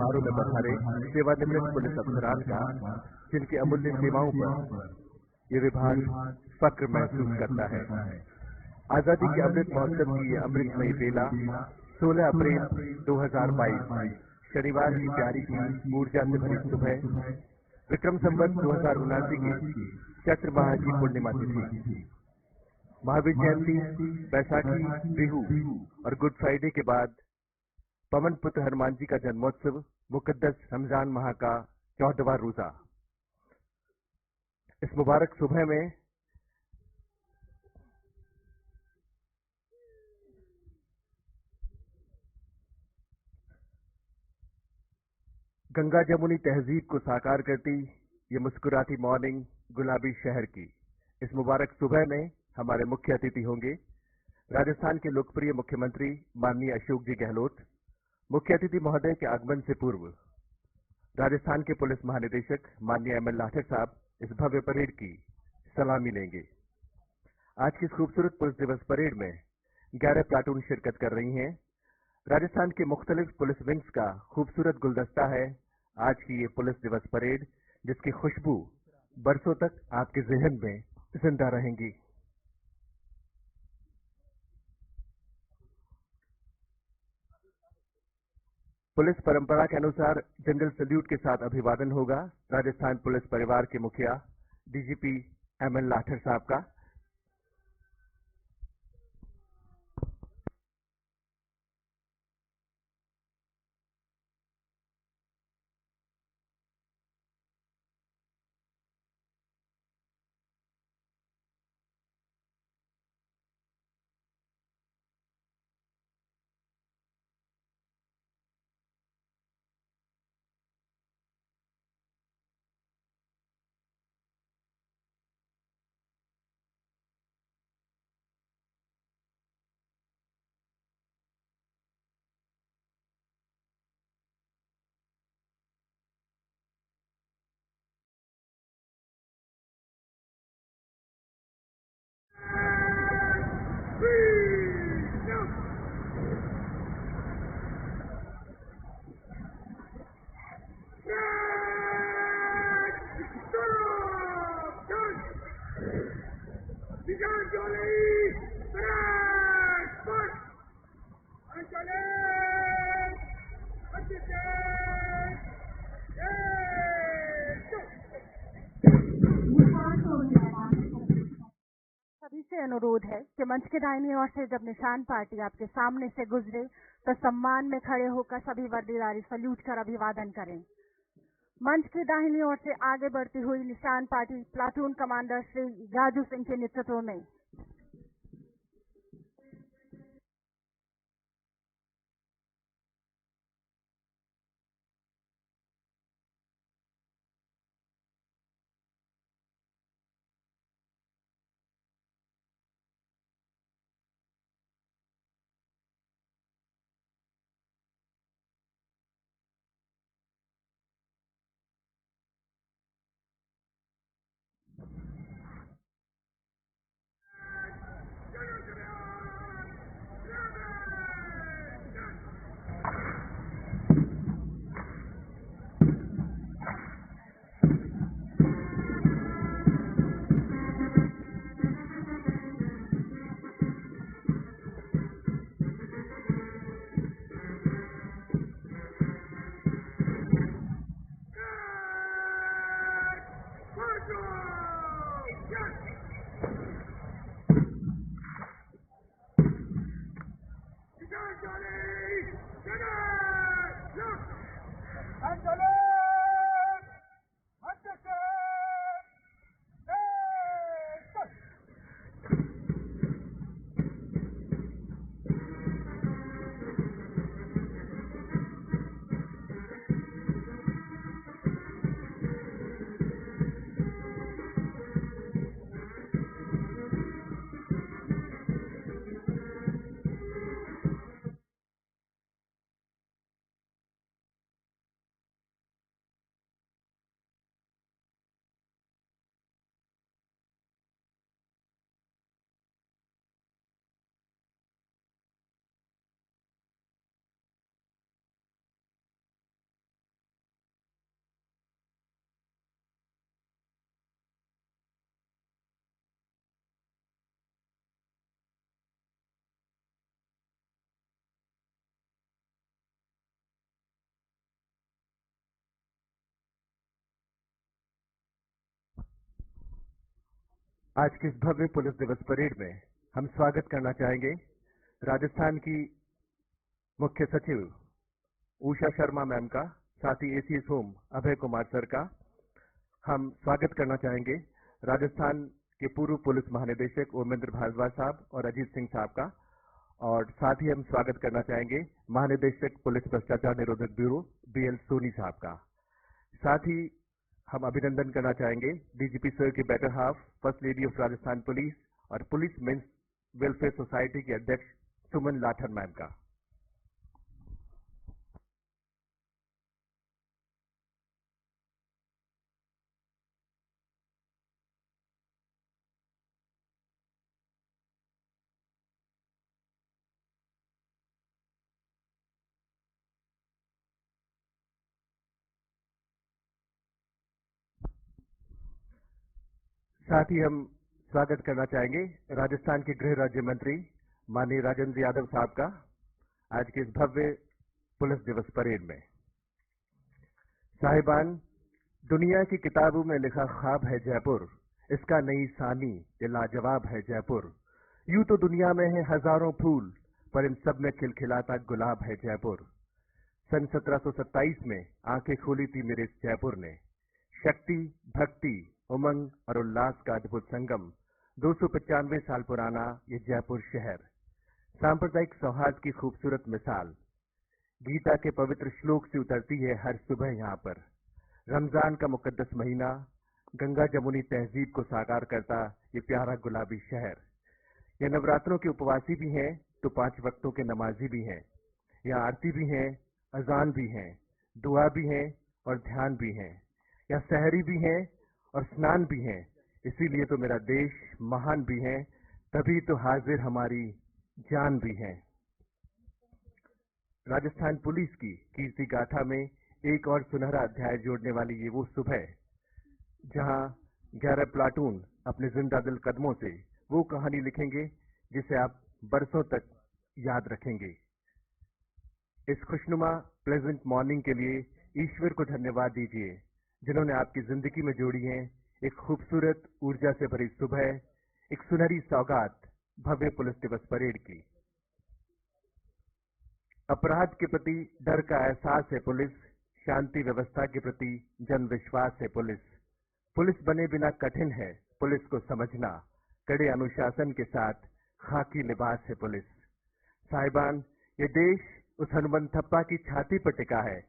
समारोह में पधारे सेवानिवृत्त पुलिस अफसरान का, जिनकी अमूल्य सेवाओं पर ये विभाग फक्र महसूस करता है। आजादी के अमृत महोत्सव की ये अमृतमयी बेला 16 अप्रैल 2022 शनिवार की प्यारी सी ऊर्जा से भरी सुबह, विक्रम संवत 2079 की चैत्र माह की पूर्णिमा तिथि, महावीर जयंती, बैसाखी, बिहू और गुड फ्राइडे के बाद पवन पुत्र हनुमान जी का जन्मोत्सव मुकद्दस रमजान माह का 14वां रोजा। इस मुबारक सुबह में गंगा जमुनी तहजीब को साकार करती ये मुस्कुराती मॉर्निंग गुलाबी शहर की इस मुबारक सुबह में हमारे मुख्य अतिथि होंगे राजस्थान के लोकप्रिय मुख्यमंत्री माननीय अशोक जी गहलोत। मुख्य अतिथि महोदय के आगमन से पूर्व राजस्थान के पुलिस महानिदेशक माननीय एमएल लाठर साहब इस भव्य परेड की सलामी लेंगे। आज की इस खूबसूरत पुलिस दिवस परेड में 11 प्लाटून शिरकत कर रही हैं। राजस्थान के मुख्तलिफ पुलिस विंग्स का खूबसूरत गुलदस्ता है आज की ये पुलिस दिवस परेड, जिसकी खुशबू बरसों तक आपके जहन में जिंदा रहेंगी। पुलिस परंपरा के अनुसार जनरल सल्यूट के साथ अभिवादन होगा राजस्थान पुलिस परिवार के मुखिया डीजीपी एमएल लाठर साहब का। सभी से अनुरोध है कि मंच के दाहिनी ओर से जब निशान पार्टी आपके सामने से गुजरे तो सम्मान में खड़े होकर सभी वर्दीधारी सल्यूट कर अभिवादन करें। मंच की दाहिनी ओर से आगे बढ़ती हुई निशान party platoon commander Shri Raju Singh के नेतृत्व में आज के इस भव्य पुलिस दिवस परेड में हम स्वागत करना चाहेंगे राजस्थान की मुख्य सचिव उषा शर्मा मैम का, साथ ही ACS home Abhay Kumar sir का। हम स्वागत करना चाहेंगे राजस्थान के पूर्व पुलिस महानिदेशक ओमेंद्र भारद्वाज साहब और अजीत सिंह साहब का, और साथ ही हम स्वागत करना चाहेंगे महानिदेशक पुलिस भ्रष्टाचार निरोधक ब्यूरो बीएल सोनी साहब का। साथ ही हम अभिनंदन करना चाहेंगे डीजीपी सर के better half, first lady of Rajasthan police और पुलिस मेंस वेलफेयर सोसाइटी के अध्यक्ष सुमन लाठर मैम का। साथ ही हम स्वागत करना चाहेंगे राजस्थान के गृह राज्य मंत्री माननीय राजेंद्र यादव साहब का आज के इस भव्य पुलिस दिवस परेड में। साहिबान, दुनिया की किताबों में लिखा ख्वाब है जयपुर, इसका नई सानी ये लाजवाब है जयपुर। यूं तो दुनिया में है हजारों फूल, पर इन सब में खिलखिलाता गुलाब है जयपुर। सन 1727 में आंखें खोली थी मेरे इस जयपुर ने। शक्ति, भक्ति, उमंग और उल्लास का अद्भुत संगम। 295 साल पुराना ये जयपुर शहर, सांप्रदायिक सौहार्द की खूबसूरत मिसाल। गीता के पवित्र श्लोक से उतरती है हर सुबह यहाँ पर। रमजान का मुकद्दस महीना गंगा जमुनी तहजीब को साकार करता ये प्यारा गुलाबी शहर। ये नवरात्रों के उपवासी भी हैं तो 5 वक्तों के नमाजी भी हैं। यहाँ आरती भी हैं, अजान भी हैं, दुआ भी हैं और ध्यान भी हैं। यहाँ सहरी भी हैं और स्नान भी हैं। इसीलिए तो मेरा देश महान भी है, तभी तो हाजिर हमारी जान भी है। राजस्थान पुलिस की कीर्ति गाथा में एक और सुनहरा अध्याय जोड़ने वाली ये वो सुबह, जहां 11 प्लाटून अपने जिंदा दिल कदमों से वो कहानी लिखेंगे जिसे आप बरसों तक याद रखेंगे। इस खुशनुमा प्लेजेंट मॉर्निंग के लिए ईश्वर को धन्यवाद दीजिए, जिन्होंने आपकी जिंदगी में जोड़ी है एक खूबसूरत ऊर्जा से भरी सुबह, एक सुनहरी सौगात भव्य पुलिस दिवस परेड की। अपराध के प्रति डर का एहसास है पुलिस, शांति व्यवस्था के प्रति जन विश्वास है पुलिस। पुलिस बने बिना कठिन है पुलिस को समझना, कड़े अनुशासन के साथ खाकी लिबास है पुलिस। साहिबान, ये देश उस हनुमंथप्पा की छाती पर टिका है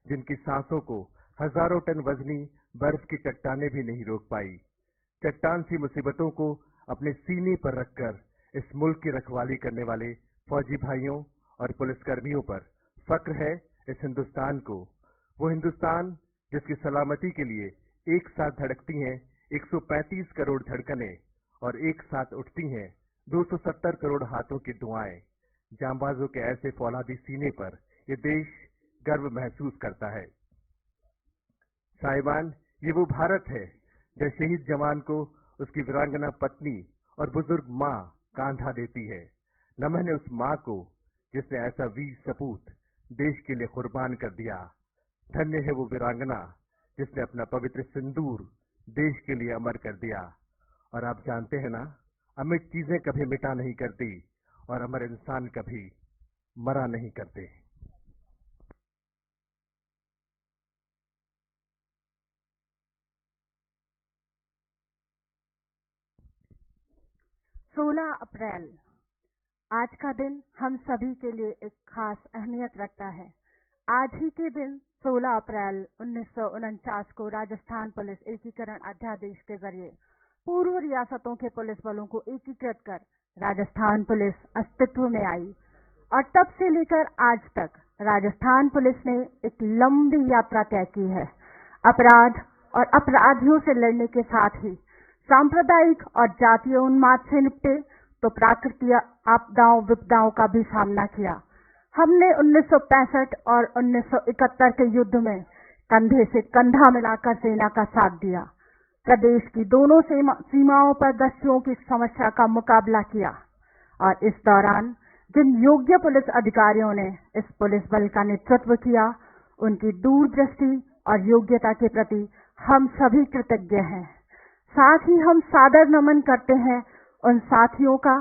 जिनकी सांसों को हजारों टन वजनी बर्फ की चट्टानें भी नहीं रोक पाई। चट्टान सी मुसीबतों को अपने सीने पर रखकर इस मुल्क की रखवाली करने वाले फौजी भाइयों और पुलिसकर्मियों पर फक्र है इस हिंदुस्तान को। वो हिंदुस्तान जिसकी सलामती के लिए एक साथ धड़कती हैं 135 करोड़ धड़कनें और एक साथ उठती हैं 270 करोड़ हाथों की दुआएं। जांबाजों के ऐसे फौलादी सीने पर ये देश गर्व महसूस करता है। साहिबान, ये वो भारत है जो शहीद जवान को उसकी वीरांगना पत्नी और बुजुर्ग माँ कांधा देती है। नमन है उस माँ को जिसने ऐसा वीर सपूत देश के लिए कुर्बान कर दिया। धन्य है वो वीरांगना जिसने अपना पवित्र सिंदूर देश के लिए अमर कर दिया। और आप जानते हैं ना, अमिट चीजें कभी मिटा नहीं करती और अमर इंसान कभी मरा नहीं करते। 16 अप्रैल आज का दिन हम सभी के लिए एक खास अहमियत रखता है। आज ही के दिन 16 अप्रैल 1949 को राजस्थान पुलिस एकीकरण अध्यादेश के जरिए पूर्व रियासतों के पुलिस बलों को एकीकृत कर राजस्थान पुलिस अस्तित्व में आई और तब से लेकर आज तक राजस्थान पुलिस ने एक लंबी यात्रा तय की है। अपराध और अपराधियों से लड़ने के साथ ही सांप्रदायिक और जातीय उन्माद से निपटे तो प्राकृतिक आपदाओं विपदाओं का भी सामना किया। हमने 1965 और 1971 के युद्ध में कंधे से कंधा मिलाकर सेना का साथ दिया। प्रदेश की दोनों सीमाओं पर गश्तियों की समस्या का मुकाबला किया और इस दौरान जिन योग्य पुलिस अधिकारियों ने इस पुलिस बल का नेतृत्व किया, उनकी दूरदृष्टि और योग्यता के प्रति हम सभी कृतज्ञ हैं। साथ ही हम सादर नमन करते हैं उन साथियों का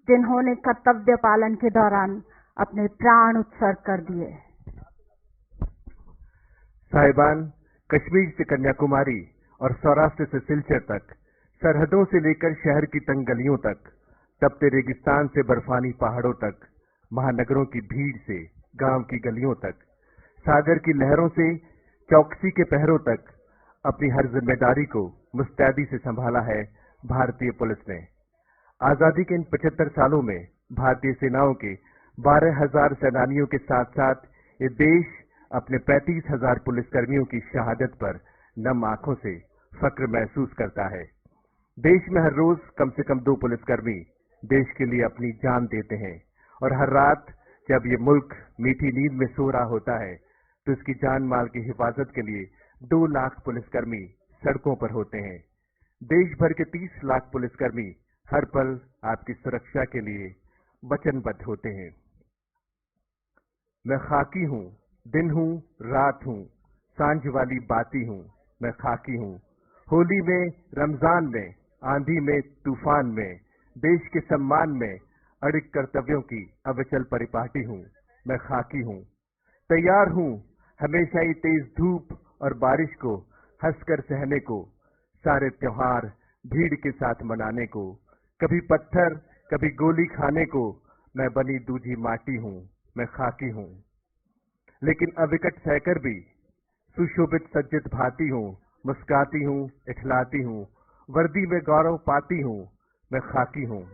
जिन्होंने कर्तव्य पालन के दौरान अपने प्राण उत्सर्ग कर दिए। साहिबान, कश्मीर से कन्याकुमारी और सौराष्ट्र से सिलचर तक, सरहदों से लेकर शहर की तंग गलियों तक, तपते रेगिस्तान से बर्फानी पहाड़ों तक, महानगरों की भीड़ से गांव की गलियों तक, सागर की लहरों से चौकसी के पहरों तक अपनी हर जिम्मेदारी को मुस्तैदी से संभाला है भारतीय पुलिस ने। आजादी के इन 75 सालों में भारतीय सेनाओं के 12,000 सेनानियों के साथ साथ ये देश अपने 35,000 पुलिसकर्मियों की शहादत पर नम आंखों से फक्र महसूस करता है। देश में हर रोज कम से कम 2 पुलिसकर्मी देश के लिए अपनी जान देते हैं और हर रात जब ये मुल्क मीठी नींद में सो रहा होता है तो इसकी जान माल की हिफाजत के लिए 2 लाख पुलिसकर्मी सड़कों पर होते हैं। देश भर के 30 लाख पुलिसकर्मी हर पल आपकी सुरक्षा के लिए वचनबद्ध होते हैं। मैं खाकी हूँ, दिन हूँ, रात हूँ, सांझ वाली बाती हूँ, मैं खाकी हूँ। होली में, रमजान में, आंधी में, तूफान में, देश के सम्मान में अड़िग कर्तव्यों की अविचल परिपाटी हूँ, मैं खाकी हूँ। तैयार हूँ हमेशा ही तेज धूप और बारिश को हंसकर सहने को, सारे त्योहार भीड़ के साथ मनाने को, कभी पत्थर कभी गोली खाने को, मैं बनी दूधी माटी हूँ, मैं खाकी हूँ। लेकिन अविकट सहकर भी सुशोभित सज्जित भाती हूँ, मुस्काती हूँ, इठलाती हूँ, वर्दी में गौरव पाती हूँ, मैं खाकी हूँ।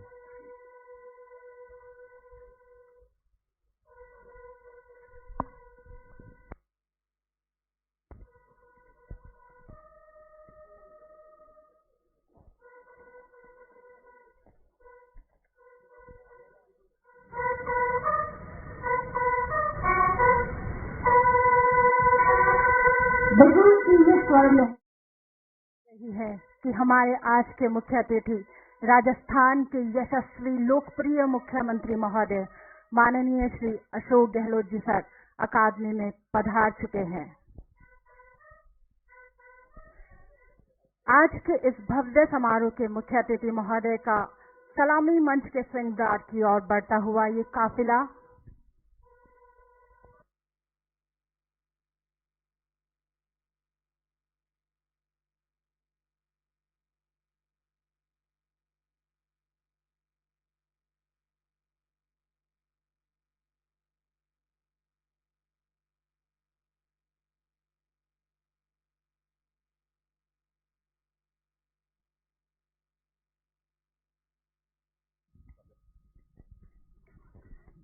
यही है कि हमारे आज के मुख्य अतिथि राजस्थान के यशस्वी लोकप्रिय मुख्यमंत्री महोदय माननीय श्री अशोक गहलोत जी सर अकादमी में पधार चुके हैं। आज के इस भव्य समारोह के मुख्य अतिथि महोदय का सलामी मंच के सिंह द्वार की ओर बढ़ता हुआ ये काफिला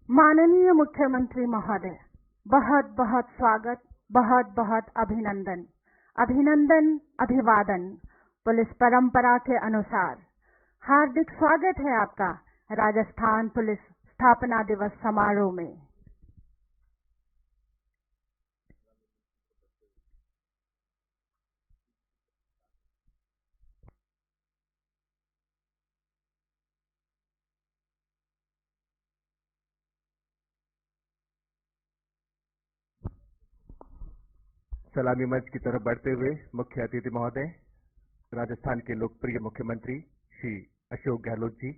माननीय मुख्यमंत्री महोदय, बहुत बहुत स्वागत, बहुत बहुत अभिनंदन, अभिनंदन, अभिवादन। पुलिस परंपरा के अनुसार हार्दिक स्वागत है आपका राजस्थान पुलिस स्थापना दिवस समारोह में। सलामी मंच की तरफ बढ़ते हुए मुख्य अतिथि महोदय राजस्थान के लोकप्रिय मुख्यमंत्री श्री अशोक गहलोत जी।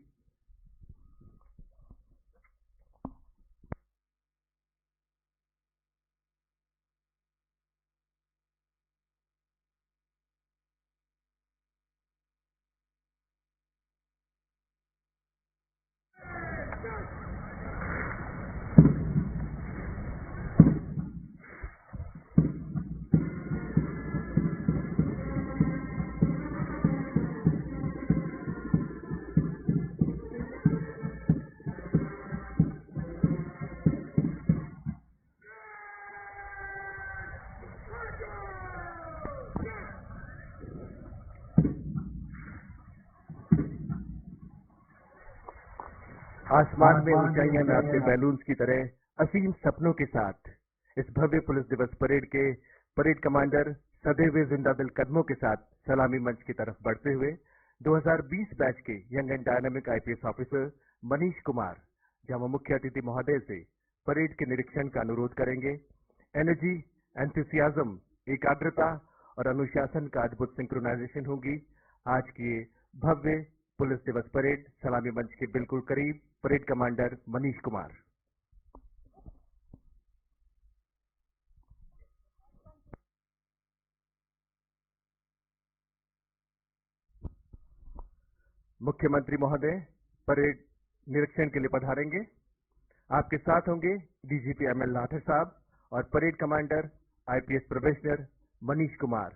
आसमान में ऊंचाइयां नापते बैलून्स की तरह असीम सपनों के साथ इस भव्य पुलिस दिवस परेड के परेड कमांडर सधे हुए जिंदा दिल कदमों के साथ सलामी मंच की तरफ बढ़ते हुए 2020 बैच के young and dynamic IPS officer Manish Kumar जहां मुख्य अतिथि महोदय से परेड के निरीक्षण का अनुरोध करेंगे। एनर्जी, एंथुसियाज्म, एकाग्रता और अनुशासन का अद्भुत सिंक्रोनाइजेशन होगी। आज की ये भव्य पुलिस दिवस परेड सलामी मंच के बिल्कुल करीब परेड कमांडर मनीष कुमार। मुख्यमंत्री महोदय परेड निरीक्षण के लिए पधारेंगे। आपके साथ होंगे डीजीपी एमएल लाठर साहब और parade commander IPS probationer Manish Kumar.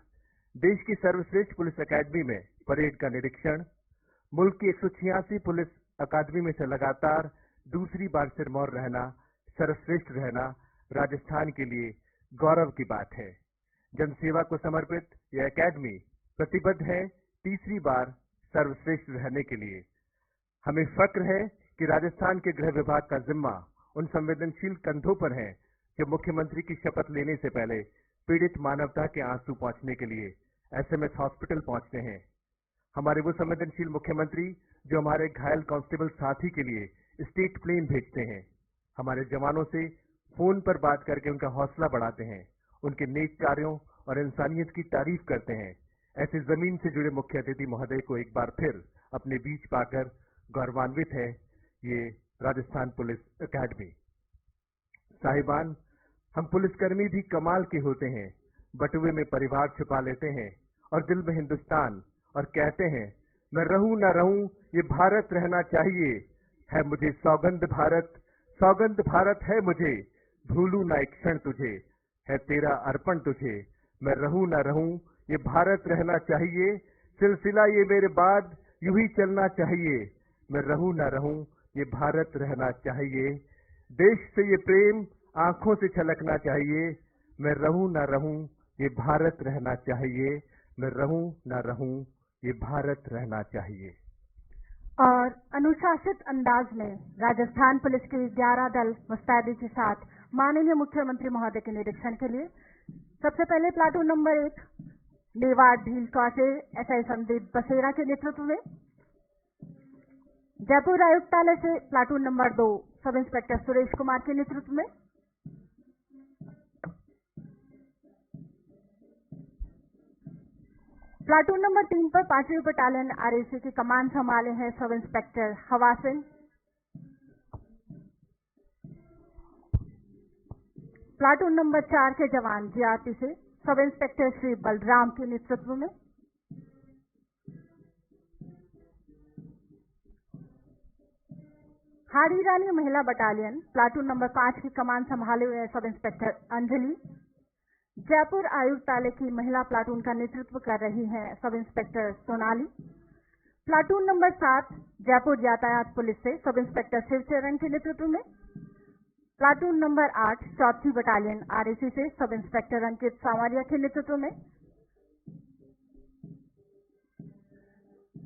देश की सर्वश्रेष्ठ पुलिस अकादमी में परेड का निरीक्षण, मुल्क की 186 पुलिस अकादमी में से लगातार दूसरी बार सिरमौर रहना, सर्वश्रेष्ठ रहना राजस्थान के लिए गौरव की बात है। जनसेवा को समर्पित यह अकादमी प्रतिबद्ध है तीसरी बार सर्वश्रेष्ठ रहने के लिए। हमें फक्र है कि राजस्थान के गृह विभाग का जिम्मा उन संवेदनशील कंधों पर है जो मुख्यमंत्री की शपथ लेने से पहले पीड़ित मानवता के आंसू पहुंचने के लिए एसएमएस हॉस्पिटल पहुंचते हैं। हमारे वो संवेदनशील मुख्यमंत्री जो हमारे घायल कांस्टेबल साथी के लिए स्टेट प्लेन भेजते हैं, हमारे जवानों से फोन पर बात करके उनका हौसला बढ़ाते हैं, उनके नेक कार्यों और इंसानियत की तारीफ करते हैं। ऐसे जमीन से जुड़े मुख्य अतिथि महोदय को एक बार फिर अपने बीच पाकर गौरवान्वित है ये राजस्थान पुलिस अकादमी। साहिबान, हम पुलिसकर्मी भी कमाल के होते हैं। बटुए में परिवार छुपा लेते हैं और दिल में हिंदुस्तान, और कहते हैं मैं रहूं ना रहूं ये भारत रहना चाहिए। है मुझे सौगंध भारत, सौगंध भारत है मुझे, भूलूं ना एक क्षण तुझे, है तेरा अर्पण तुझे। मैं रहूं ना रहूं ये भारत रहना चाहिए, सिलसिला ये मेरे बाद यूं ही चलना चाहिए। मैं रहूं ना रहूं ये भारत रहना चाहिए, देश से ये प्रेम आंखों से छलकना चाहिए। मैं रहूं ना रहूं ये भारत रहना चाहिए, मैं रहूं ना रहूं ये भारत रहना चाहिए। और अनुशासित अंदाज में राजस्थान पुलिस के 11 दल मुस्तैदी के साथ माननीय मुख्यमंत्री महोदय के निरीक्षण के लिए सबसे पहले प्लाटून नंबर 1 मेवाड़ भीलका से एसआई संदीप बसेरा के नेतृत्व में, जयपुर आयुक्तालय से platoon number 2 sub inspector Suresh Kumar के नेतृत्व में, प्लाटून नंबर 3 पर 5वीं बटालियन आरएसी की कमान संभाले हैं सब इंस्पेक्टर हवा सिंह, प्लाटून नंबर 4 के जवान जीआरपी से सब इंस्पेक्टर श्री बलराम के नेतृत्व में, हाड़ी रानी महिला बटालियन प्लाटून नंबर 5 की कमान संभाले हुए सब इंस्पेक्टर अंजलि, जयपुर आयुक्तालय की महिला प्लाटून का नेतृत्व कर रही हैं sub inspector Sonali, platoon number 7 Jaipur यातायात पुलिस से सब इंस्पेक्टर शिवचरण के नेतृत्व में, प्लाटून नंबर 8 चौथी बटालियन आरएसी से सब इंस्पेक्टर अंकित सांवरिया के नेतृत्व में,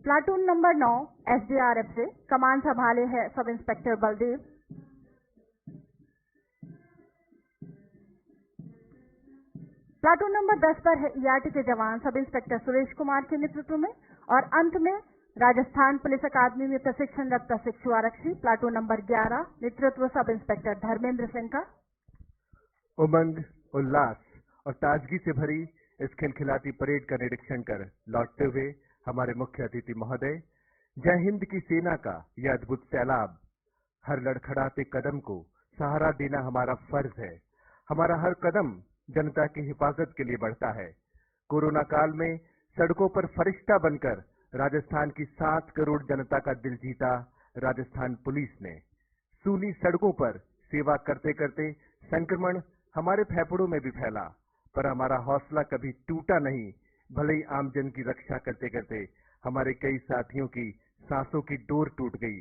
प्लाटून नंबर 9 एसडीआरएफ से कमान संभाले हैं sub inspector Baldev, platoon number 10 पर है ईआरटी के जवान सब इंस्पेक्टर सुरेश कुमार के नेतृत्व में, और अंत में राजस्थान पुलिस अकादमी में प्रशिक्षणरत प्रशिक्षु आरक्षी प्लाटून नंबर 11 नेतृत्व सब इंस्पेक्टर धर्मेंद्र सिंह का। उमंग, उल्लास और ताजगी से भरी इस खिलखिलाती परेड का निरीक्षण कर लौटते हुए हमारे मुख्य अतिथि महोदय, जय हिंद की सेना का यह अद्भुत सैलाब, हर लड़खड़ाते कदम को सहारा देना हमारा फर्ज है। हमारा हर कदम जनता की हिफाजत के लिए बढ़ता है। कोरोना काल में सड़कों पर फरिश्ता बनकर राजस्थान की 7 करोड़ जनता का दिल जीता राजस्थान पुलिस ने। सूनी सड़कों पर सेवा करते करते संक्रमण हमारे फेफड़ों में भी फैला, पर हमारा हौसला कभी टूटा नहीं। भले ही आमजन की रक्षा करते करते हमारे कई साथियों की सांसों की डोर टूट गई,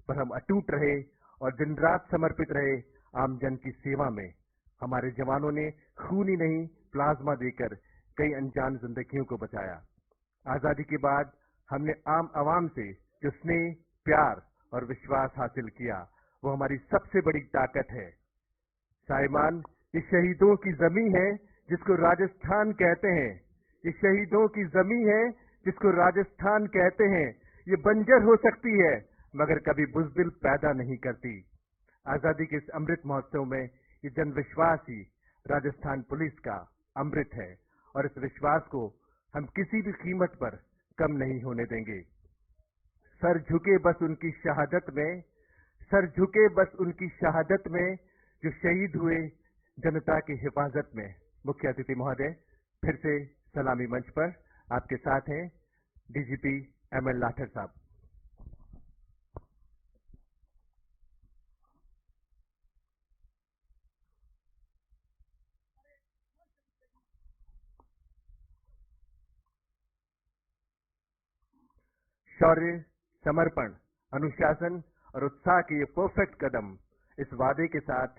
पर हम अटूट रहे और दिन रात समर्पित रहे आमजन की सेवा में। हमारे जवानों ने खून ही नहीं प्लाज्मा देकर कई अनजान जिंदगियों को बचाया। आजादी के बाद हमने आम आवाम से जो स्नेह, प्यार और विश्वास हासिल किया, वो हमारी सबसे बड़ी ताकत है। साहिबान, ये शहीदों की जमीन है जिसको राजस्थान कहते हैं। ये शहीदों की जमीन है जिसको राजस्थान कहते हैं। ये बंजर हो सकती है मगर कभी बुज़दिल पैदा नहीं करती। आजादी के इस अमृत महोत्सव में ये जन विश्वास ही राजस्थान पुलिस का अमृत है, और इस विश्वास को हम किसी भी कीमत पर कम नहीं होने देंगे। सर झुके बस उनकी शहादत में, सर झुके बस उनकी शहादत में, जो शहीद हुए जनता की हिफाजत में। मुख्य अतिथि महोदय फिर से सलामी मंच पर आपके साथ हैं डीजीपी एमएल लाठर साहब। शौर्य, समर्पण, अनुशासन और उत्साह के ये परफेक्ट कदम, इस वादे के साथ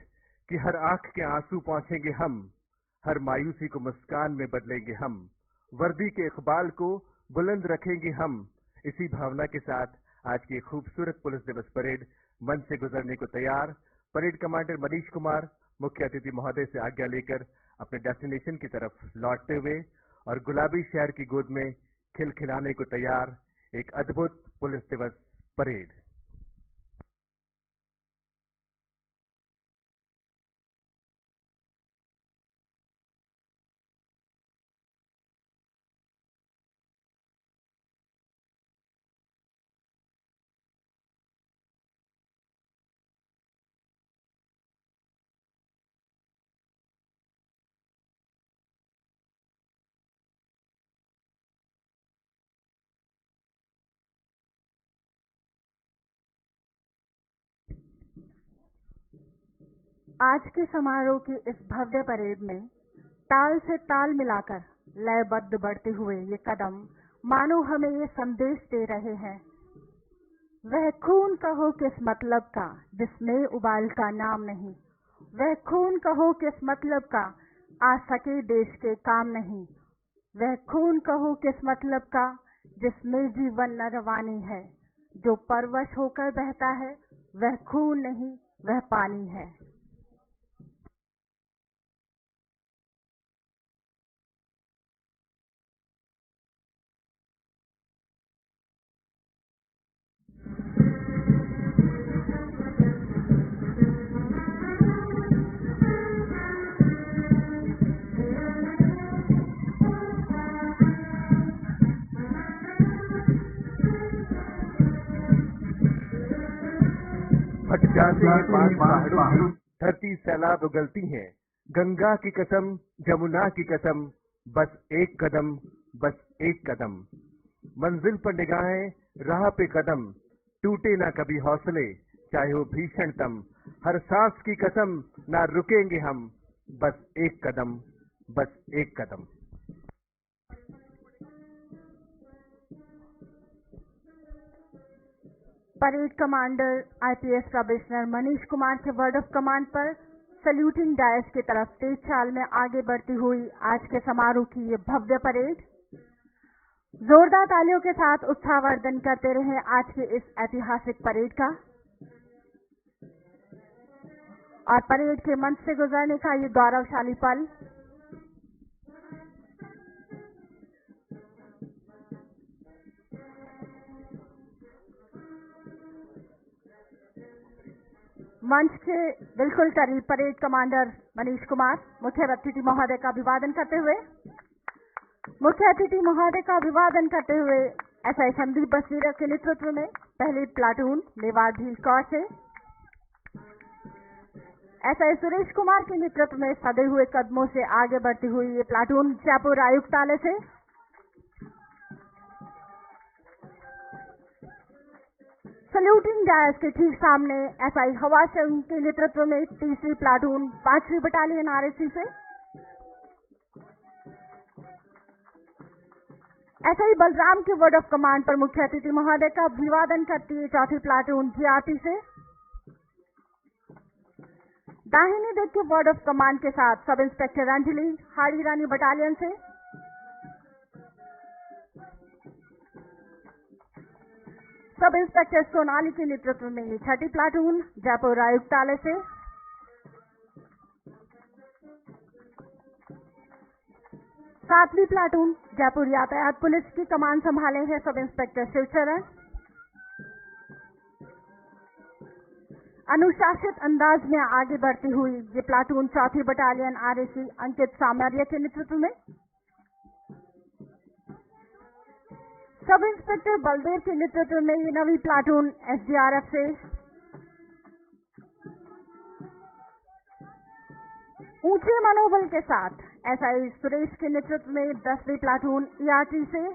कि हर आंख के आंसू पहुंचेंगे हम, हर मायूसी को मुस्कान में बदलेंगे हम, वर्दी के इकबाल को बुलंद रखेंगे हम। इसी भावना के साथ आज की खूबसूरत पुलिस दिवस परेड मंच से गुजरने को तैयार। परेड कमांडर मनीष कुमार मुख्य अतिथि महोदय से आज्ञा लेकर अपने डेस्टिनेशन की तरफ लौटते हुए और गुलाबी शहर की गोद में खिलखिलाने को तैयार एक अद्भुत पुलिस दिवस परेड। आज के समारोह की इस भव्य परेड में ताल से ताल मिलाकर लयबद्ध बढ़ते हुए ये कदम मानो हमें ये संदेश दे रहे हैं, वह खून कहो किस मतलब का जिसमें उबाल का नाम नहीं, वह खून कहो किस मतलब का आ सके देश के काम नहीं, वह खून कहो किस मतलब का जिसमें जीवन न रवानी है, जो परवश होकर बहता है वह खून नहीं वह पानी है। फट जाते हैं पहाड़ों, धरती सैलाब उगलती हैं, गंगा की कसम जमुना की कसम, बस एक कदम बस एक कदम, मंजिल पर निगाहें राह पे कदम, टूटे ना कभी हौसले चाहे हो भीषणतम, हर सांस की कसम ना रुकेंगे हम, बस एक कदम बस एक कदम। Parade commander IPS commissioner Manish Kumar के वर्ड ऑफ कमांड पर सल्यूटिंग डायस की तरफ तेज चाल में आगे बढ़ती हुई आज के समारोह की ये भव्य परेड जोरदार तालियों के साथ उत्साहवर्धन करते रहे आज के इस ऐतिहासिक परेड का। और परेड के मंच से गुजरने का ये गौरवशाली पल मंच के बिल्कुल करीब परेड कमांडर मनीष कुमार मुख्य अतिथि महोदय का अभिवादन करते हुए एसआई संदीप बसनीरा के नेतृत्व में पहली प्लाटून मेवाड़ भील कौर से, एसआई सुरेश कुमार के नेतृत्व में सधे हुए कदमों से आगे बढ़ती हुई ये प्लाटून जयपुर आयुक्तालय से, सल्यूटिंग डायस के ठीक सामने एसआई हवा सिंह के नेतृत्व में तीसरी प्लाटून 5वीं बटालियन आरएसी से, एसआई बलराम के वर्ड ऑफ कमांड पर मुख्य अतिथि महोदय का अभिवादन करती है चौथी प्लाटून जीआरपी से, दाहिनी दिग के वर्ड ऑफ कमांड के साथ sub inspector Anjali Hadi Rani battalion से, सब इंस्पेक्टर सोनाली के नेतृत्व में ये छठी प्लाटून जयपुर आयुक्तालय से, सातवीं प्लाटून जयपुर यातायात पुलिस की कमान संभाले हैं सब इंस्पेक्टर शिवचरण। अनुशासित अंदाज में आगे बढ़ती हुई ये प्लाटून चौथी बटालियन आरएसी अंकित सामरिया के नेतृत्व में, सब इंस्पेक्टर बलदेव के नेतृत्व में ये नवी प्लाटून एसडीआरएफ से ऊंचे मनोबल के साथ एसआई सुरेश के नेतृत्व में 10वीं प्लाटून ईआरटी से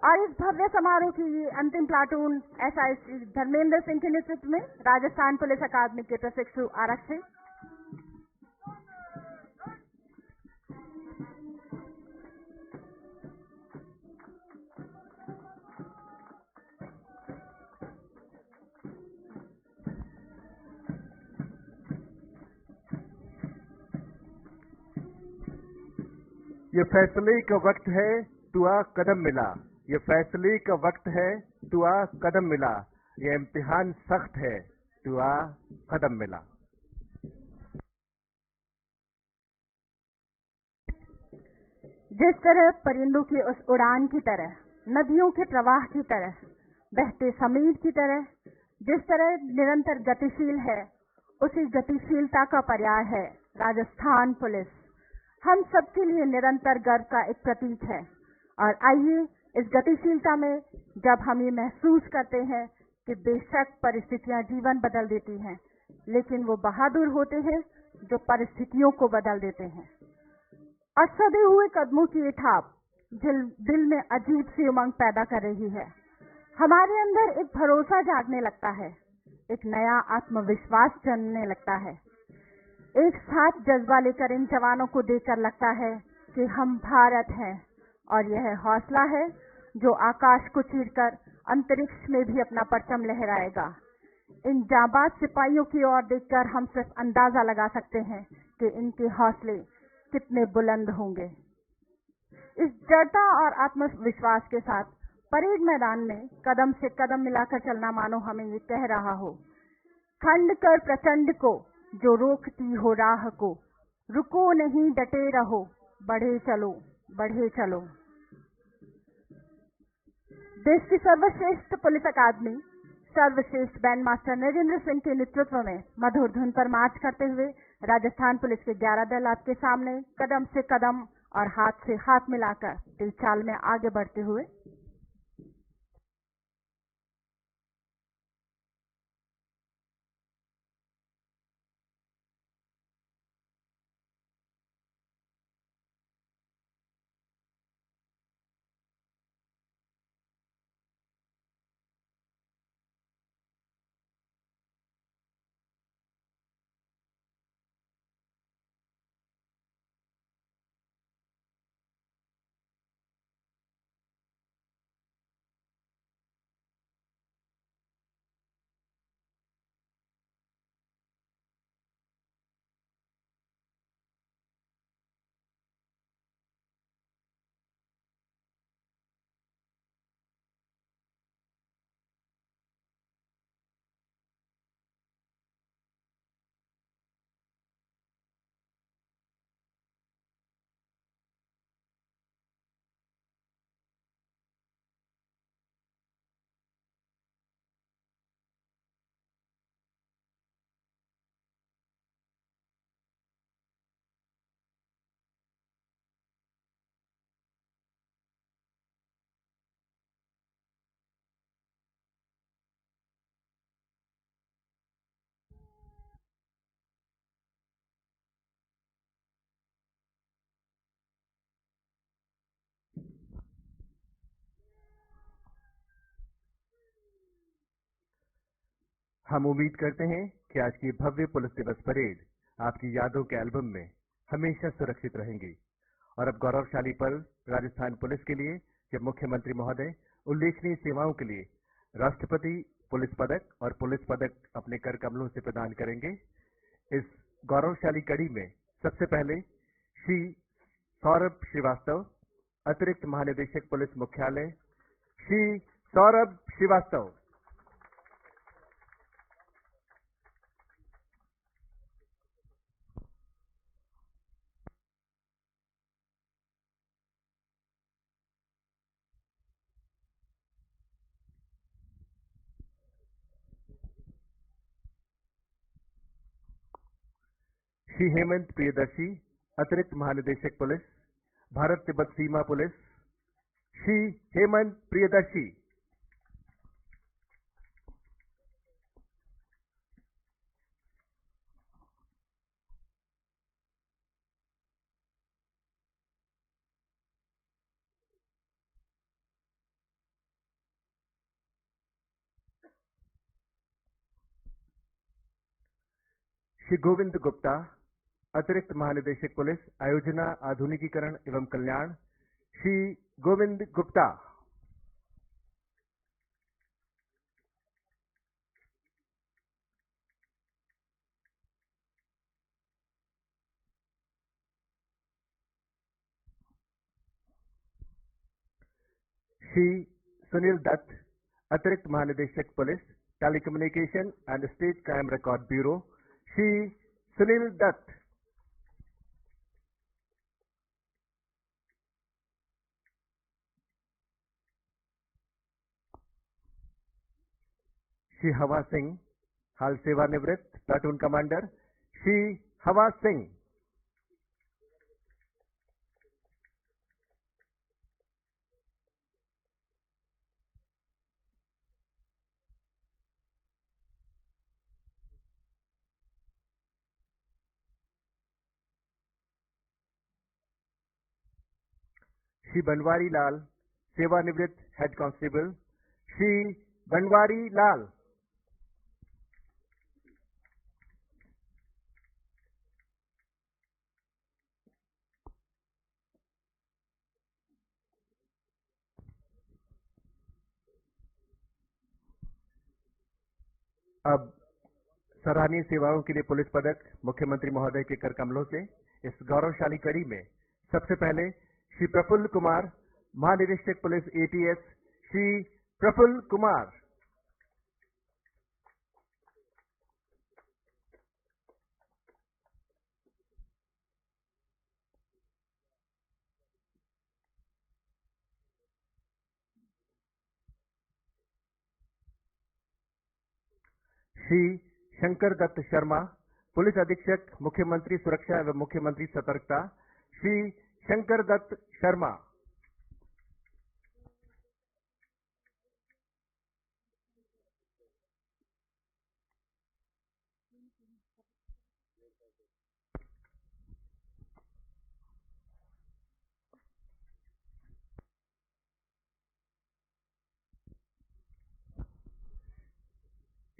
और इस भव्य समारोह की ये अंतिम प्लाटून एसआई श्री धर्मेंद्र सिंह के नेतृत्व में राजस्थान पुलिस अकादमी के प्रशिक्षु आरक्षी। ये फैसले का वक्त है, दुआ कदम मिला। ये फैसले का वक्त है, दुआ कदम मिला। ये इम्तिहान सख्त है, दुआ कदम मिला। जिस तरह परिंदों की उस उड़ान की तरह, नदियों के प्रवाह की तरह, बहते समीर की तरह, जिस तरह निरंतर गतिशील है, उसी गतिशीलता का पर्याय है राजस्थान पुलिस। हम सबके लिए निरंतर गर्व का एक प्रतीक है। और आइए इस गतिशीलता में जब हम ये महसूस करते हैं कि बेशक परिस्थितियां जीवन बदल देती हैं, लेकिन वो बहादुर होते हैं जो परिस्थितियों को बदल देते हैं। और सदे हुए कदमों की ये ठाप दिल में अजीब सी उमंग पैदा कर रही है। हमारे अंदर एक भरोसा जागने लगता है, एक नया आत्मविश्वास जन्मने लगता है। एक साथ जज्बा लेकर इन जवानों को देखकर लगता है कि हम भारत हैं, और यह हौसला है जो आकाश को चीरकर अंतरिक्ष में भी अपना परचम लहराएगा। इन जाबाज सिपाहियों की ओर देखकर हम सिर्फ अंदाजा लगा सकते हैं कि इनके हौसले कितने बुलंद होंगे। इस दृढ़ता और आत्मविश्वास के साथ परेड मैदान में कदम से कदम मिलाकर चलना मानो हमें ये कह रहा हो, खंड कर प्रचंड को जो रोकती हो राह को, रुको नहीं डटे रहो, बढ़े चलो बढ़े चलो। देश की सर्वश्रेष्ठ पुलिस अकादमी सर्वश्रेष्ठ बैंड मास्टर नरेंद्र सिंह के नेतृत्व में मधुर धुन पर मार्च करते हुए राजस्थान पुलिस के 11 दल आपके सामने कदम से कदम और हाथ से हाथ मिलाकर तेज चाल में आगे बढ़ते हुए हम उम्मीद करते हैं कि आज की भव्य पुलिस दिवस परेड आपकी यादों के एल्बम में हमेशा सुरक्षित रहेंगी। और अब गौरवशाली पल राजस्थान पुलिस के लिए, जब मुख्यमंत्री महोदय उल्लेखनीय सेवाओं के लिए राष्ट्रपति पुलिस पदक और पुलिस पदक अपने कर कमलों से प्रदान करेंगे। इस गौरवशाली कड़ी में सबसे पहले श्री सौरभ श्रीवास्तव, अतिरिक्त महानिदेशक पुलिस मुख्यालय, श्री सौरभ श्रीवास्तव। श्री हेमंत प्रियदर्शी, अतिरिक्त महानिदेशक पुलिस, भारत तिब्बत सीमा पुलिस, श्री हेमंत प्रियदर्शी। श्री गोविंद गुप्ता, अतिरिक्त महानिदेशक पुलिस, आयोजना, आधुनिकीकरण एवं कल्याण, श्री गोविंद गुप्ता। श्री सुनील दत्त, अतिरिक्त महानिदेशक police, telecommunication and state crime record bureau, Shri Sunil Dutt. Shri Hawa Singh, हाल सेवानिवृत्त प्लाटून कमांडर, श्री हवा सिंह। श्री बनवारी लाल, सेवानिवृत्त हेड कांस्टेबल, श्री बनवारी लाल। अब सराहनीय सेवाओं के लिए पुलिस पदक मुख्यमंत्री महोदय के कर कमलों से इस गौरवशाली कड़ी में सबसे पहले श्री प्रफुल्ल कुमार, महानिरीक्षक police ATS, Shri Prafull Kumar. Shri Shankar Dutt Sharma, police अधीक्षक, मुख्यमंत्री सुरक्षा एवं मुख्यमंत्री सतर्कता, श्री शंकर दत्त शर्मा।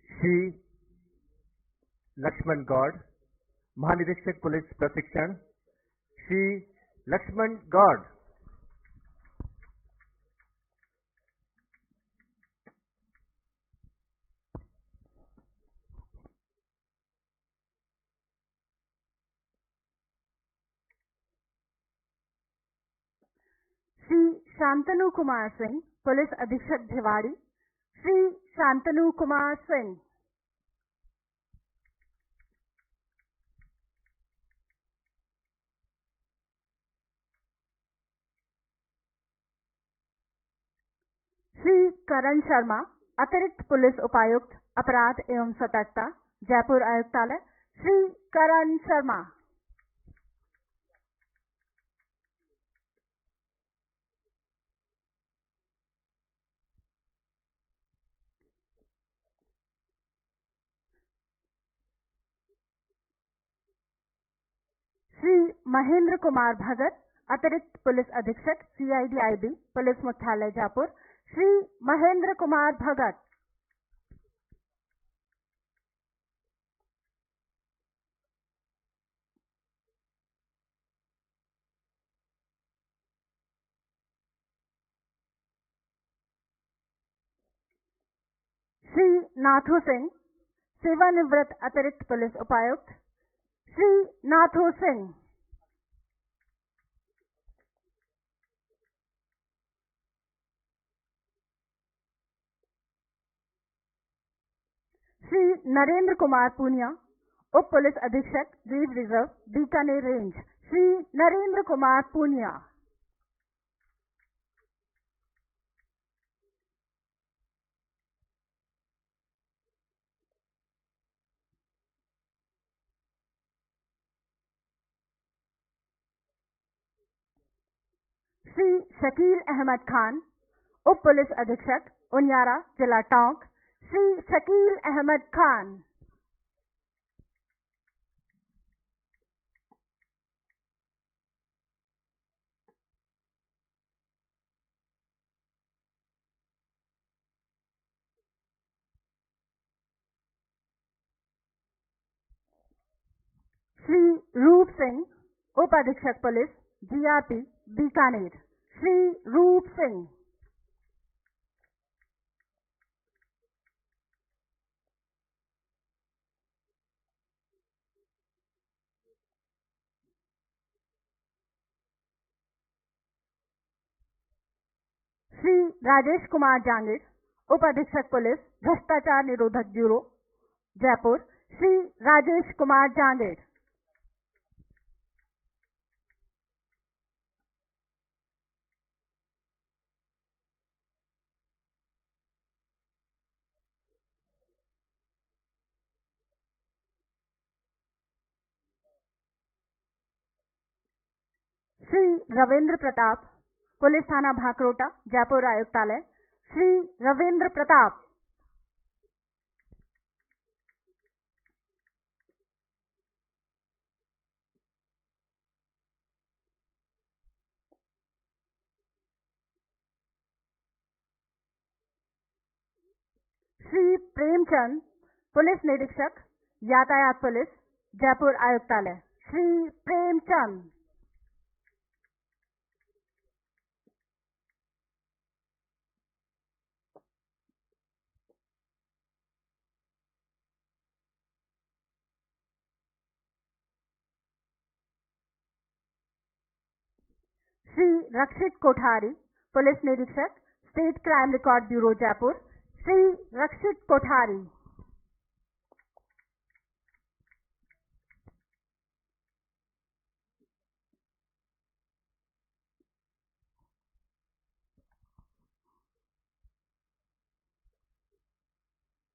श्री लक्ष्मण गौड़, महानिरीक्षक पुलिस प्रशिक्षण, श्री लक्ष्मण गौड़। श्री शांतनु कुमार सिंह, पुलिस अधीक्षक भिवाड़ी, श्री शांतनु कुमार सिंह। श्री करण शर्मा, अतिरिक्त पुलिस उपायुक्त अपराध एवं सतर्कता, जयपुर आयुक्तालय, श्री करण शर्मा। श्री महेंद्र कुमार भगत, अतिरिक्त पुलिस अधीक्षक सीआईडीआईबी, पुलिस मुख्यालय जयपुर, श्री महेंद्र कुमार भगत। श्री नाथू सिंह, सेवानिवृत्त अतिरिक्त पुलिस उपायुक्त, श्री नाथू सिंह। श्री नरेंद्र कुमार पूनिया, उप पुलिस अधीक्षक रीव रिजर्व, बीकानेर रेंज, श्री नरेंद्र कुमार पूनिया। श्री शकील अहमद खान, उप पुलिस अधीक्षक उनियारा, जिला टोंक। श्री शकील अहमद खान। श्री रूप सिंह, उप अधीक्षक पुलिस, जीआरपी, बीकानेर। श्री रूप सिंह। श्री राजेश कुमार जांगिड़, उप अधीक्षक पुलिस, भ्रष्टाचार निरोधक ब्यूरो, जयपुर। श्री राजेश कुमार जांगिड़। श्री रविंद्र प्रताप, पुलिस थाना भाकरोटा, जयपुर आयुक्तालय। श्री रविंद्र प्रताप। श्री प्रेमचंद, पुलिस निरीक्षक, यातायात पुलिस, जयपुर आयुक्तालय। श्री प्रेमचंद। श्री रक्षित कोठारी, पुलिस निरीक्षक, state crime record bureau, Jaipur. Shri Rakshit Kothari.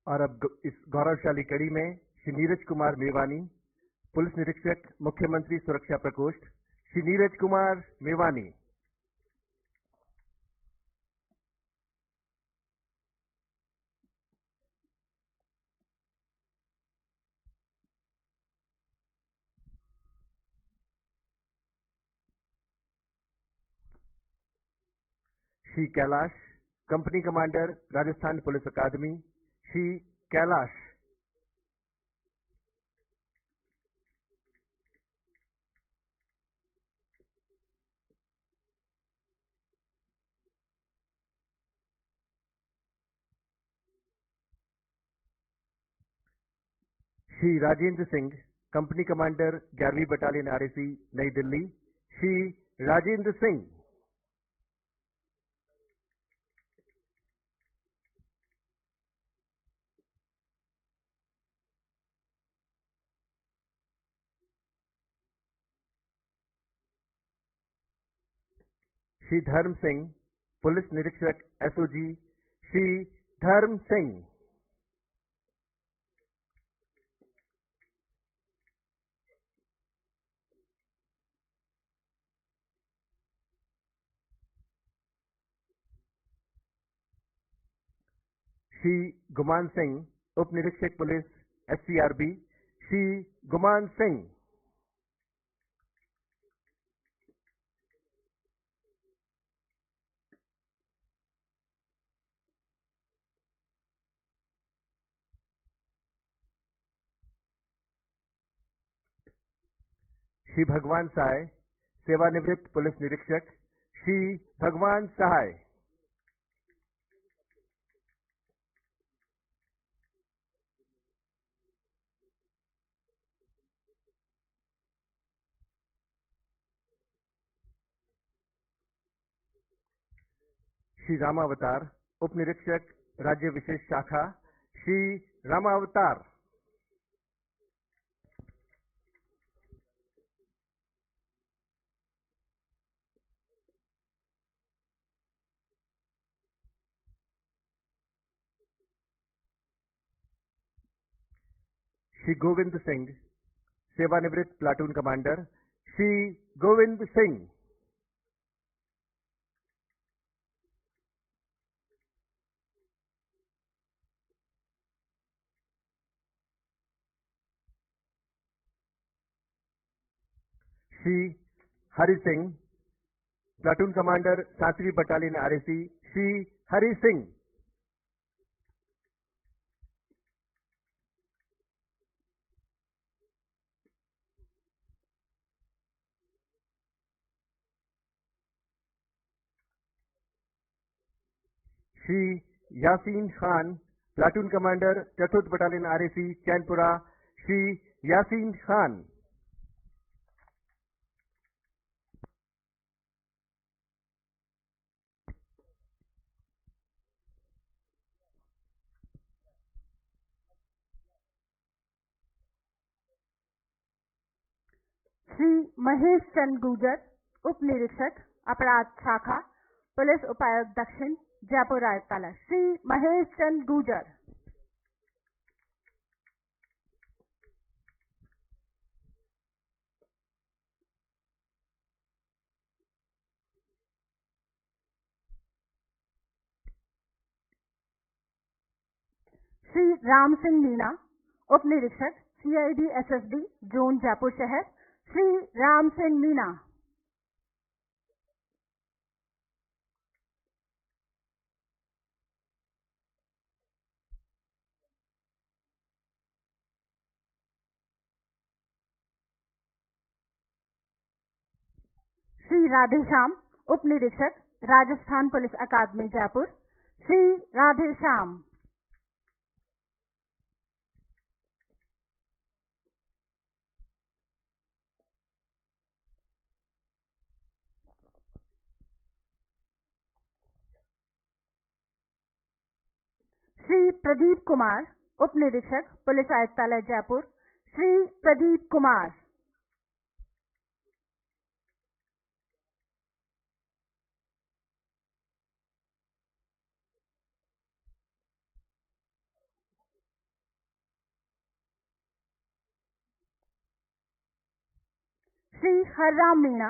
और अब इस गौरवशाली कड़ी में श्री नीरज कुमार मेवानी, पुलिस निरीक्षक, मुख्यमंत्री सुरक्षा प्रकोष्ठ। Shri Neeraj Kumar Mewani. Shri Kailash, company commander, Rajasthan police अकादमी। श्री कैलाश। श्री राजेंद्र सिंह, कंपनी कमांडर, 11वीं बटालियन आरएसी, नई दिल्ली। श्री राजेंद्र सिंह। श्री धर्म सिंह, पुलिस निरीक्षक, एसओजी। श्री धर्म सिंह। श्री गुमान सिंह, उप निरीक्षक पुलिस, एससीआरबी। श्री गुमान सिंह। श्री भगवान सहाय, सेवानिवृत्त पुलिस निरीक्षक। श्री भगवान सहाय। श्री रामावतार, उप निरीक्षक, राज्य विशेष शाखा। श्री रामावतार। श्री गोविंद सिंह, सेवानिवृत्त platoon commander. Shri Govind Singh. Shri Hari Singh, platoon commander 7वीं battalion RAC, Shri Hari Singh. Shri Yasin Khan, platoon commander 4th battalion RAC, Chainpura, Shri Yasin Khan. Shri Mahesh Chand Gurjar, उप निरीक्षक अपराध शाखा, पुलिस उपायुक्त दक्षिण, जयपुर आयुक्तालय। श्री महेश चंद गुर्जर। श्री राम सिंह मीणा, उप निरीक्षक CID SSB जोन जयपुर शहर, श्री राम सिंह मीणा। श्री राधेश्याम, उप निरीक्षक राजस्थान पुलिस अकादमी जयपुर, श्री राधेश्याम। श्री प्रदीप कुमार, उप निरीक्षक पुलिस आयुक्तालय जयपुर, श्री प्रदीप कुमार। श्री हरराम मीणा,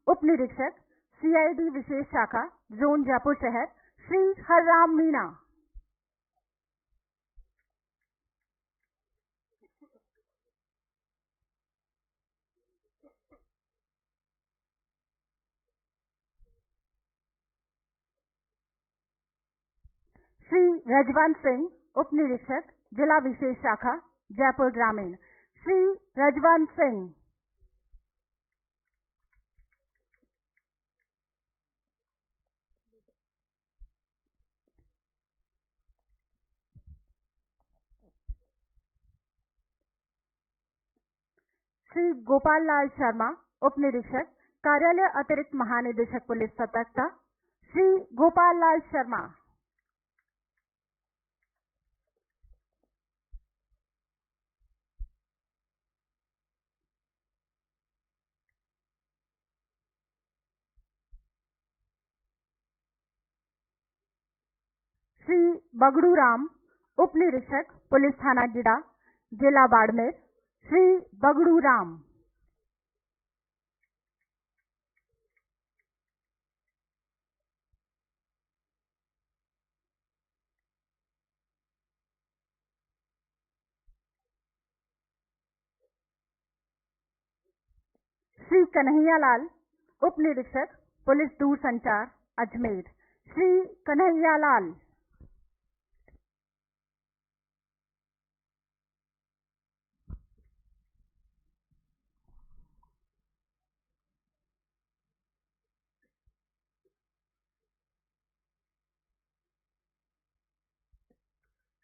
उप निरीक्षक CID विशेष शाखा जोन जयपुर शहर, श्री हरराम मीणा। श्री रजवंत सिंह, उप निरीक्षक जिला विशेष शाखा जयपुर ग्रामीण, श्री रजवंत सिंह। श्री गोपाल लाल शर्मा, उप निरीक्षक कार्यालय अतिरिक्त महानिदेशक पुलिस सतर्कता, श्री गोपाल लाल शर्मा। श्री बगड़ू राम, उप निरीक्षक पुलिस थाना गिडा, जिला बाड़मेर, श्री बगड़ू राम। श्री कन्हैयालाल, उप निरीक्षक पुलिस दूरसंचार अजमेर, श्री कन्हैयालाल।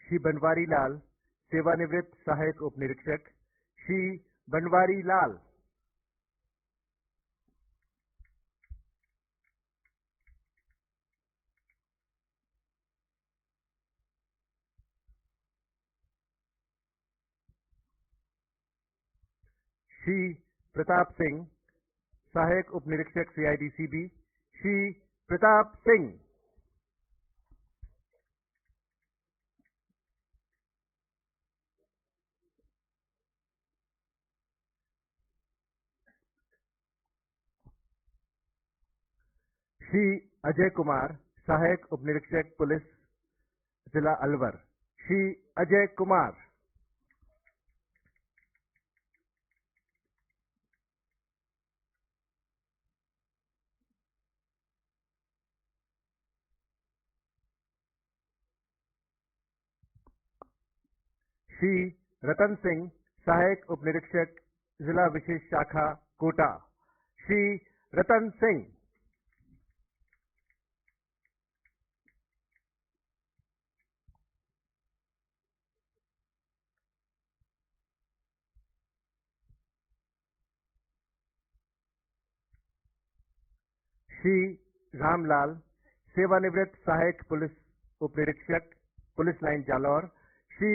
श्री बनवारी लाल, सेवानिवृत्त सहायक उप निरीक्षक, श्री बनवारी लाल। श्री प्रताप सिंह, सहायक उप निरीक्षक CID CB, श्री प्रताप सिंह। श्री अजय कुमार, सहायक उप निरीक्षक पुलिस जिला अलवर, श्री अजय कुमार। श्री रतन सिंह, सहायक उप निरीक्षक, जिला विशेष शाखा, कोटा। श्री रतन सिंह। श्री रामलाल, सेवानिवृत्त सहायक पुलिस उप निरीक्षक, पुलिस लाइन जालौर। श्री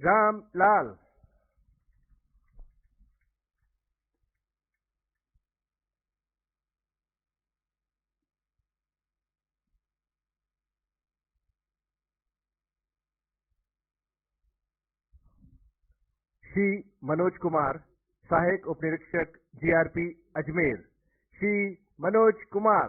रामलाल। श्री मनोज कुमार, सहायक उप निरीक्षक, जीआरपी, अजमेर। श्री मनोज कुमार।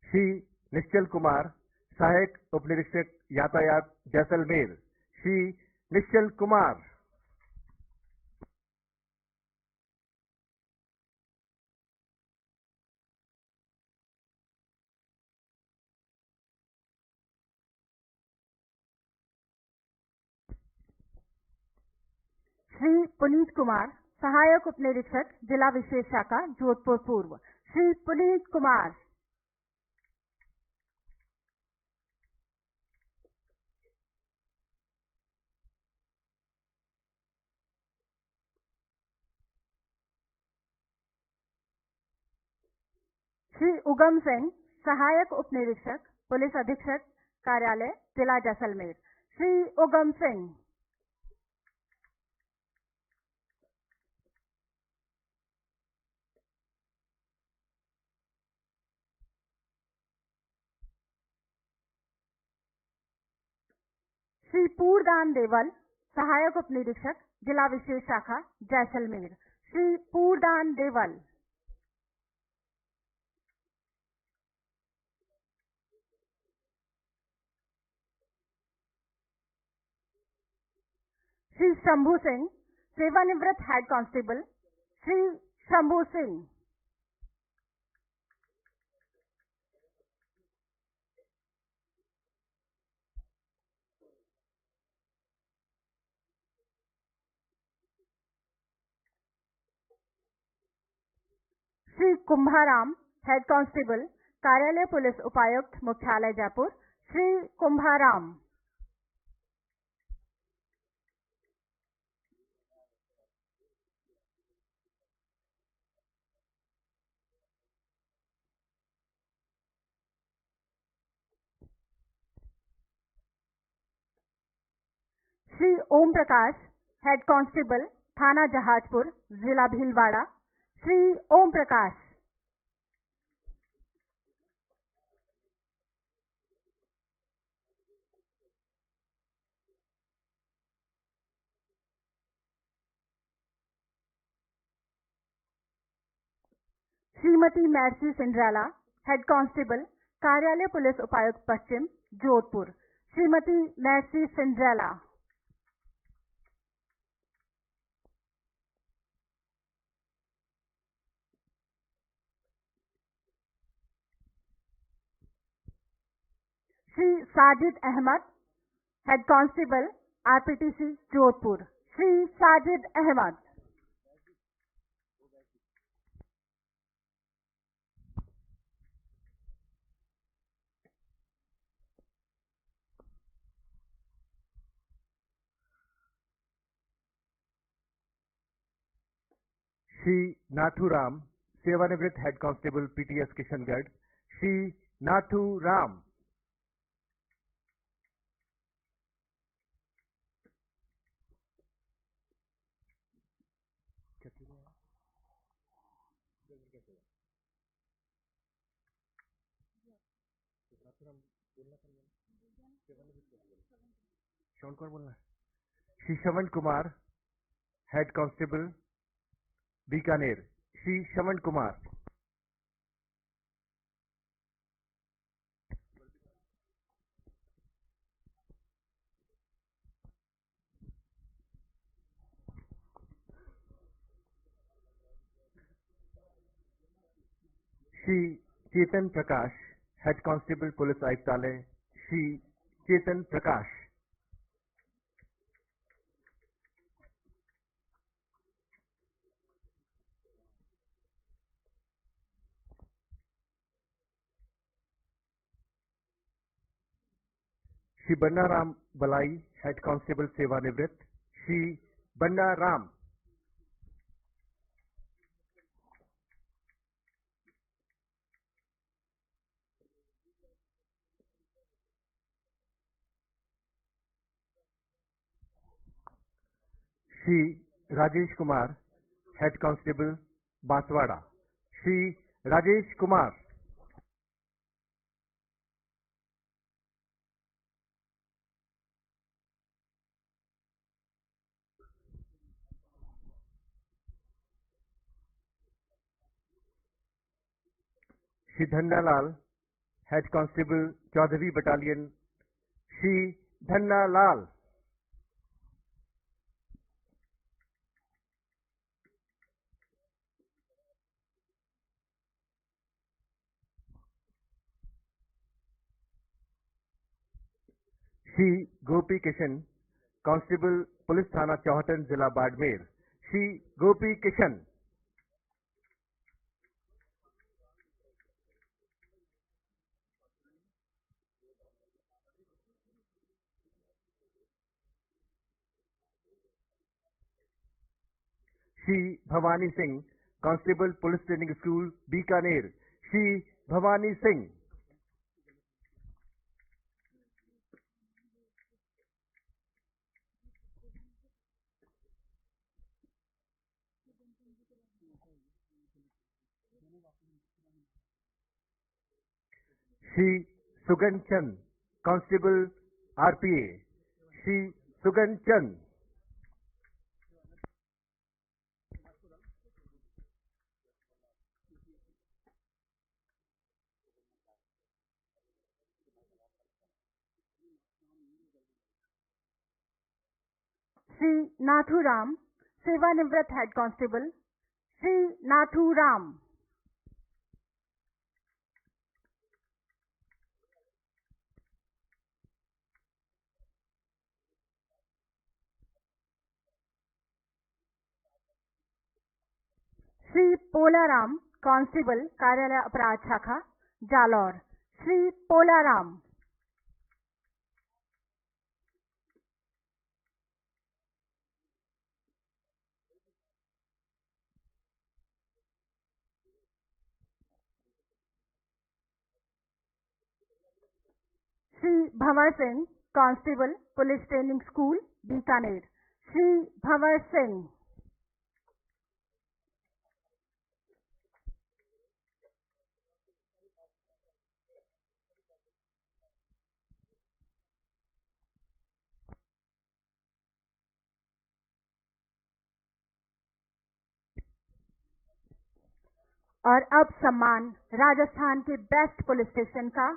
श्री निश्चल कुमार, सहायक उप निरीक्षक, यातायात, जैसलमेर। श्री निश्चल कुमार। श्री पुनीत कुमार, सहायक उप निरीक्षक, जिला विशेष शाखा, जोधपुर पूर्व। श्री पुनीत कुमार। श्री उगम सिंह, सहायक उप निरीक्षक, पुलिस अधीक्षक कार्यालय, जिला जैसलमेर। श्री उगम सिंह। श्री पूरदान देवल, सहायक उप निरीक्षक, जिला विशेष शाखा, जैसलमेर। श्री पूरदान देवल। श्री शंभू सिंह, सेवानिवृत्त head constable. Shri Shambhu Singh. Shri Kumbharam, head constable, कार्यालय पुलिस उपायुक्त, मुख्यालय जयपुर। श्री कुंभाराम। श्री ओम प्रकाश, हेड कांस्टेबल, थाना जहाजपुर, जिला Bhilwara. Shri Om Prakash. Shrimati Mercy Cinderella, head constable, कार्यालय पुलिस उपायुक्त पश्चिम, Jodhpur. Shrimati Mercy Cinderella. Shri Sajid Ahmed, head constable, RPTC, Jodhpur. Shri Sajid Ahmed. Shri Nathuram, सेवानिवृत्त head constable, PTS, Kishangarh. Shri Nathuram. Shravan कौन बोलना है? Shri Shravan Kumar, head constable, Bikaner. Shri Shravan Kumar. Shri Chetan Prakash, head constable police आयुक्तालय, श्री चेतन प्रकाश। श्री बन्ना राम बलाई, हेड कांस्टेबल सेवानिवृत्त, Shri Banna Ram. Shri Rajesh Kumar, head constable Banswara, Shri Rajesh Kumar. Shri Dhannalal, head constable 14वीं battalion, Shri Dhannalal. Shri Gopi Kishan, constable police थाना चौहटन, जिला Barmer, Shri Gopi Kishan. Shri Bhawani Singh, constable police training school, Bikaner, Shri Bhawani Singh. Shri Sugan Chand, constable RPA, Shri Sugan Chand. Shri Nathuram, सेवानिवृत्त head constable, Shri Nathuram. Shri Polaram, constable कार्यालय अपराध शाखा, Jalore, Shri पोलाराम। Shri Bhanwar Singh, constable police training school, Bikaner, Shri Bhanwar Singh. और अब सम्मान राजस्थान के बेस्ट पुलिस स्टेशन का।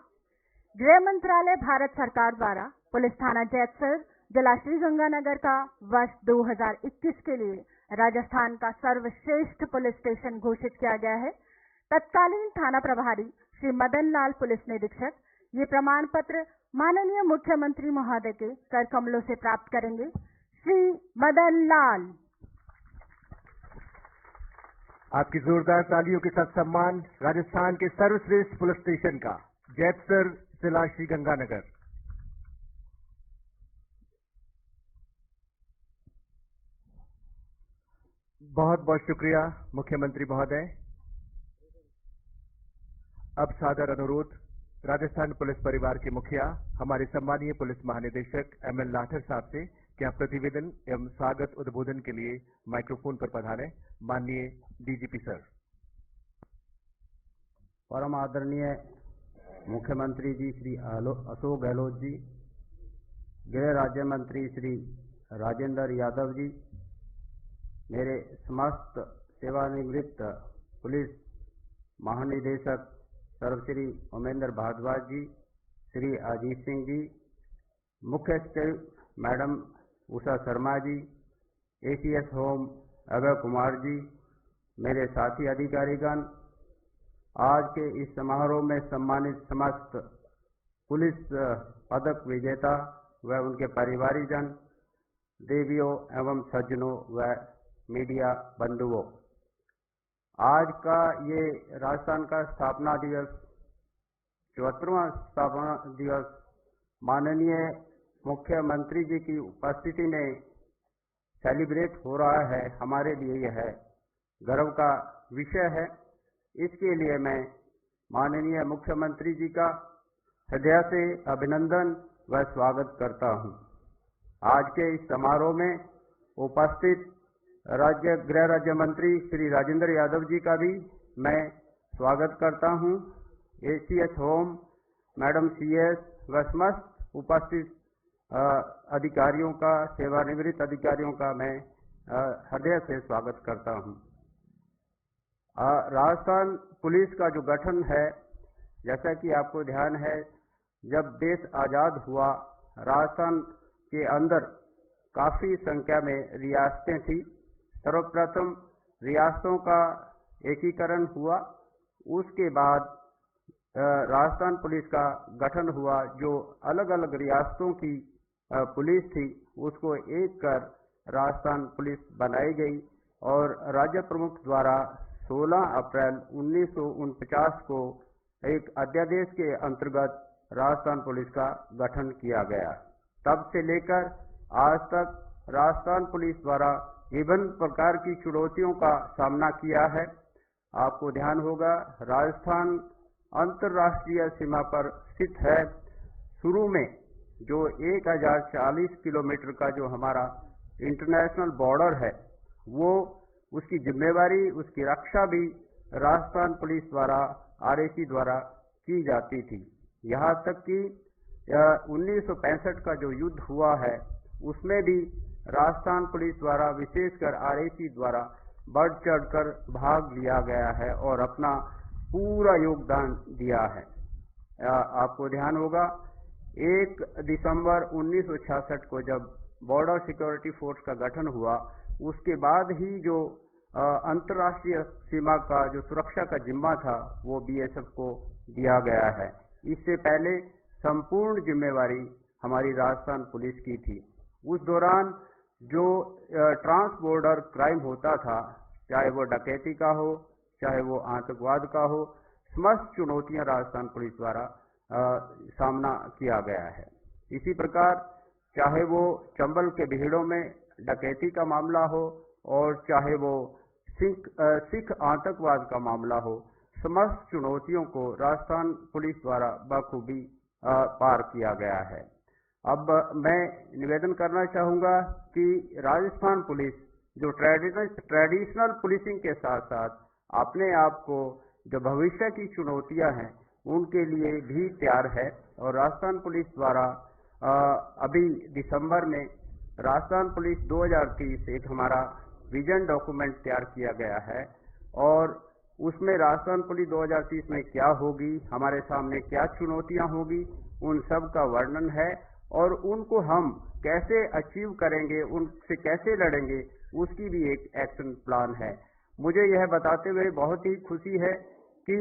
गृह मंत्रालय भारत सरकार द्वारा पुलिस थाना जैतसर, जिला श्रीगंगानगर का वर्ष 2021 के लिए राजस्थान का सर्वश्रेष्ठ पुलिस स्टेशन घोषित किया गया है। तत्कालीन थाना प्रभारी श्री मदन लाल पुलिस निरीक्षक ये प्रमाण पत्र माननीय मुख्यमंत्री महोदय के कर कमलों से प्राप्त करेंगे। श्री मदन लाल। आपकी जोरदार तालियों के साथ सम्मान राजस्थान के सर्वश्रेष्ठ पुलिस स्टेशन का, जैतसर, जिला श्रीगंगानगर। बहुत बहुत शुक्रिया मुख्यमंत्री महोदय। अब सादर अनुरोध राजस्थान पुलिस परिवार के मुखिया हमारे सम्मानीय पुलिस महानिदेशक एमएल लाठर साहब से क्या प्रतिवेदन एवं स्वागत उद्बोधन के लिए माइक्रोफोन पर पधारें। माननीय डीजीपी सर। परम आदरणीय मुख्यमंत्री जी श्री अशोक गहलोत जी, गृह राज्य मंत्री श्री राजेंद्र यादव जी, मेरे समस्त सेवानिवृत्त पुलिस महानिदेशक सर्वश्री उमेंद्र भारद्वाज जी, श्री अजीत सिंह जी, मुख्य सचिव madam Usha Sharma ji, ACS home Abhay Kumar ji, मेरे साथी अधिकारीगण, आज के इस समारोह में सम्मानित समस्त पुलिस पदक विजेता व उनके परिवारीजन, देवियों एवं सज्जनों व मीडिया बंधुओं, आज का ये राजस्थान का स्थापना दिवस, 74वां स्थापना दिवस माननीय मुख्यमंत्री जी की उपस्थिति में सेलिब्रेट हो रहा है। हमारे लिए यह गर्व का विषय है। इसके लिए मैं माननीय मुख्यमंत्री जी का हृदय से अभिनंदन व स्वागत करता हूं। आज के इस समारोह में उपस्थित गृह राज्य मंत्री श्री राजेंद्र यादव जी का भी मैं स्वागत करता हूं। ACS होम, मैडम CS व समस्त उपस्थित अधिकारियों का, सेवानिवृत्त अधिकारियों का मैं हृदय से स्वागत करता हूं। राजस्थान पुलिस का जो गठन है, जैसा कि आपको ध्यान है, जब देश आजाद हुआ, राजस्थान के अंदर काफी संख्या में रियासतें थी। सर्वप्रथम रियासतों का एकीकरण हुआ, उसके बाद राजस्थान पुलिस का गठन हुआ। जो अलग अलग रियासतों की पुलिस थी, उसको एक कर राजस्थान पुलिस बनाई गई और राज्य प्रमुख द्वारा 16 अप्रैल 1949 को एक अध्यादेश के अंतर्गत राजस्थान पुलिस का गठन किया गया। तब से लेकर आज तक राजस्थान पुलिस द्वारा विभिन्न प्रकार की चुनौतियों का सामना किया है। आपको ध्यान होगा, राजस्थान अंतर्राष्ट्रीय सीमा पर स्थित है। शुरू में जो 1040 किलोमीटर का जो हमारा इंटरनेशनल बॉर्डर है, वो उसकी जिम्मेवारी, उसकी रक्षा भी राजस्थान पुलिस द्वारा, RAC द्वारा की जाती थी। यहाँ तक कि 1965 का जो युद्ध हुआ है, उसमें भी राजस्थान पुलिस द्वारा, विशेषकर RAC द्वारा बढ़ चढ़कर भाग लिया गया है और अपना पूरा योगदान दिया है। आपको ध्यान होगा, 1 दिसंबर 1966 को जब बॉर्डर सिक्योरिटी फोर्स का गठन हुआ, उसके बाद ही जो अंतर्राष्ट्रीय सीमा का जो सुरक्षा का जिम्मा था, वो BSF को दिया गया है। इससे पहले संपूर्ण जिम्मेवारी हमारी राजस्थान पुलिस की थी। उस दौरान जो ट्रांस बॉर्डर क्राइम होता था, चाहे वो डकैती का हो, चाहे वो आतंकवाद का हो, समस्त चुनौतियां राजस्थान पुलिस द्वारा सामना किया गया है। इसी प्रकार चाहे वो चंबल के भीड़ों में डकैती का मामला हो और चाहे वो सिख आतंकवाद का मामला हो, समस्त चुनौतियों को राजस्थान पुलिस द्वारा बखूबी पार किया गया है। अब मैं निवेदन करना चाहूंगा कि राजस्थान पुलिस जो ट्रेडिशनल पुलिसिंग के साथ साथ अपने आप को जो भविष्य की चुनौतियां हैं, उनके लिए भी तैयार है। और राजस्थान पुलिस द्वारा अभी दिसंबर में राजस्थान पुलिस 2030 एक हमारा विजन डॉक्यूमेंट तैयार किया गया है और उसमें राजस्थान पुलिस 2030 में क्या होगी, हमारे सामने क्या चुनौतियां होगी, उन सब का वर्णन है और उनको हम कैसे अचीव करेंगे, उनसे कैसे लड़ेंगे, उसकी भी एक एक्शन प्लान है। मुझे यह बताते हुए बहुत ही खुशी है कि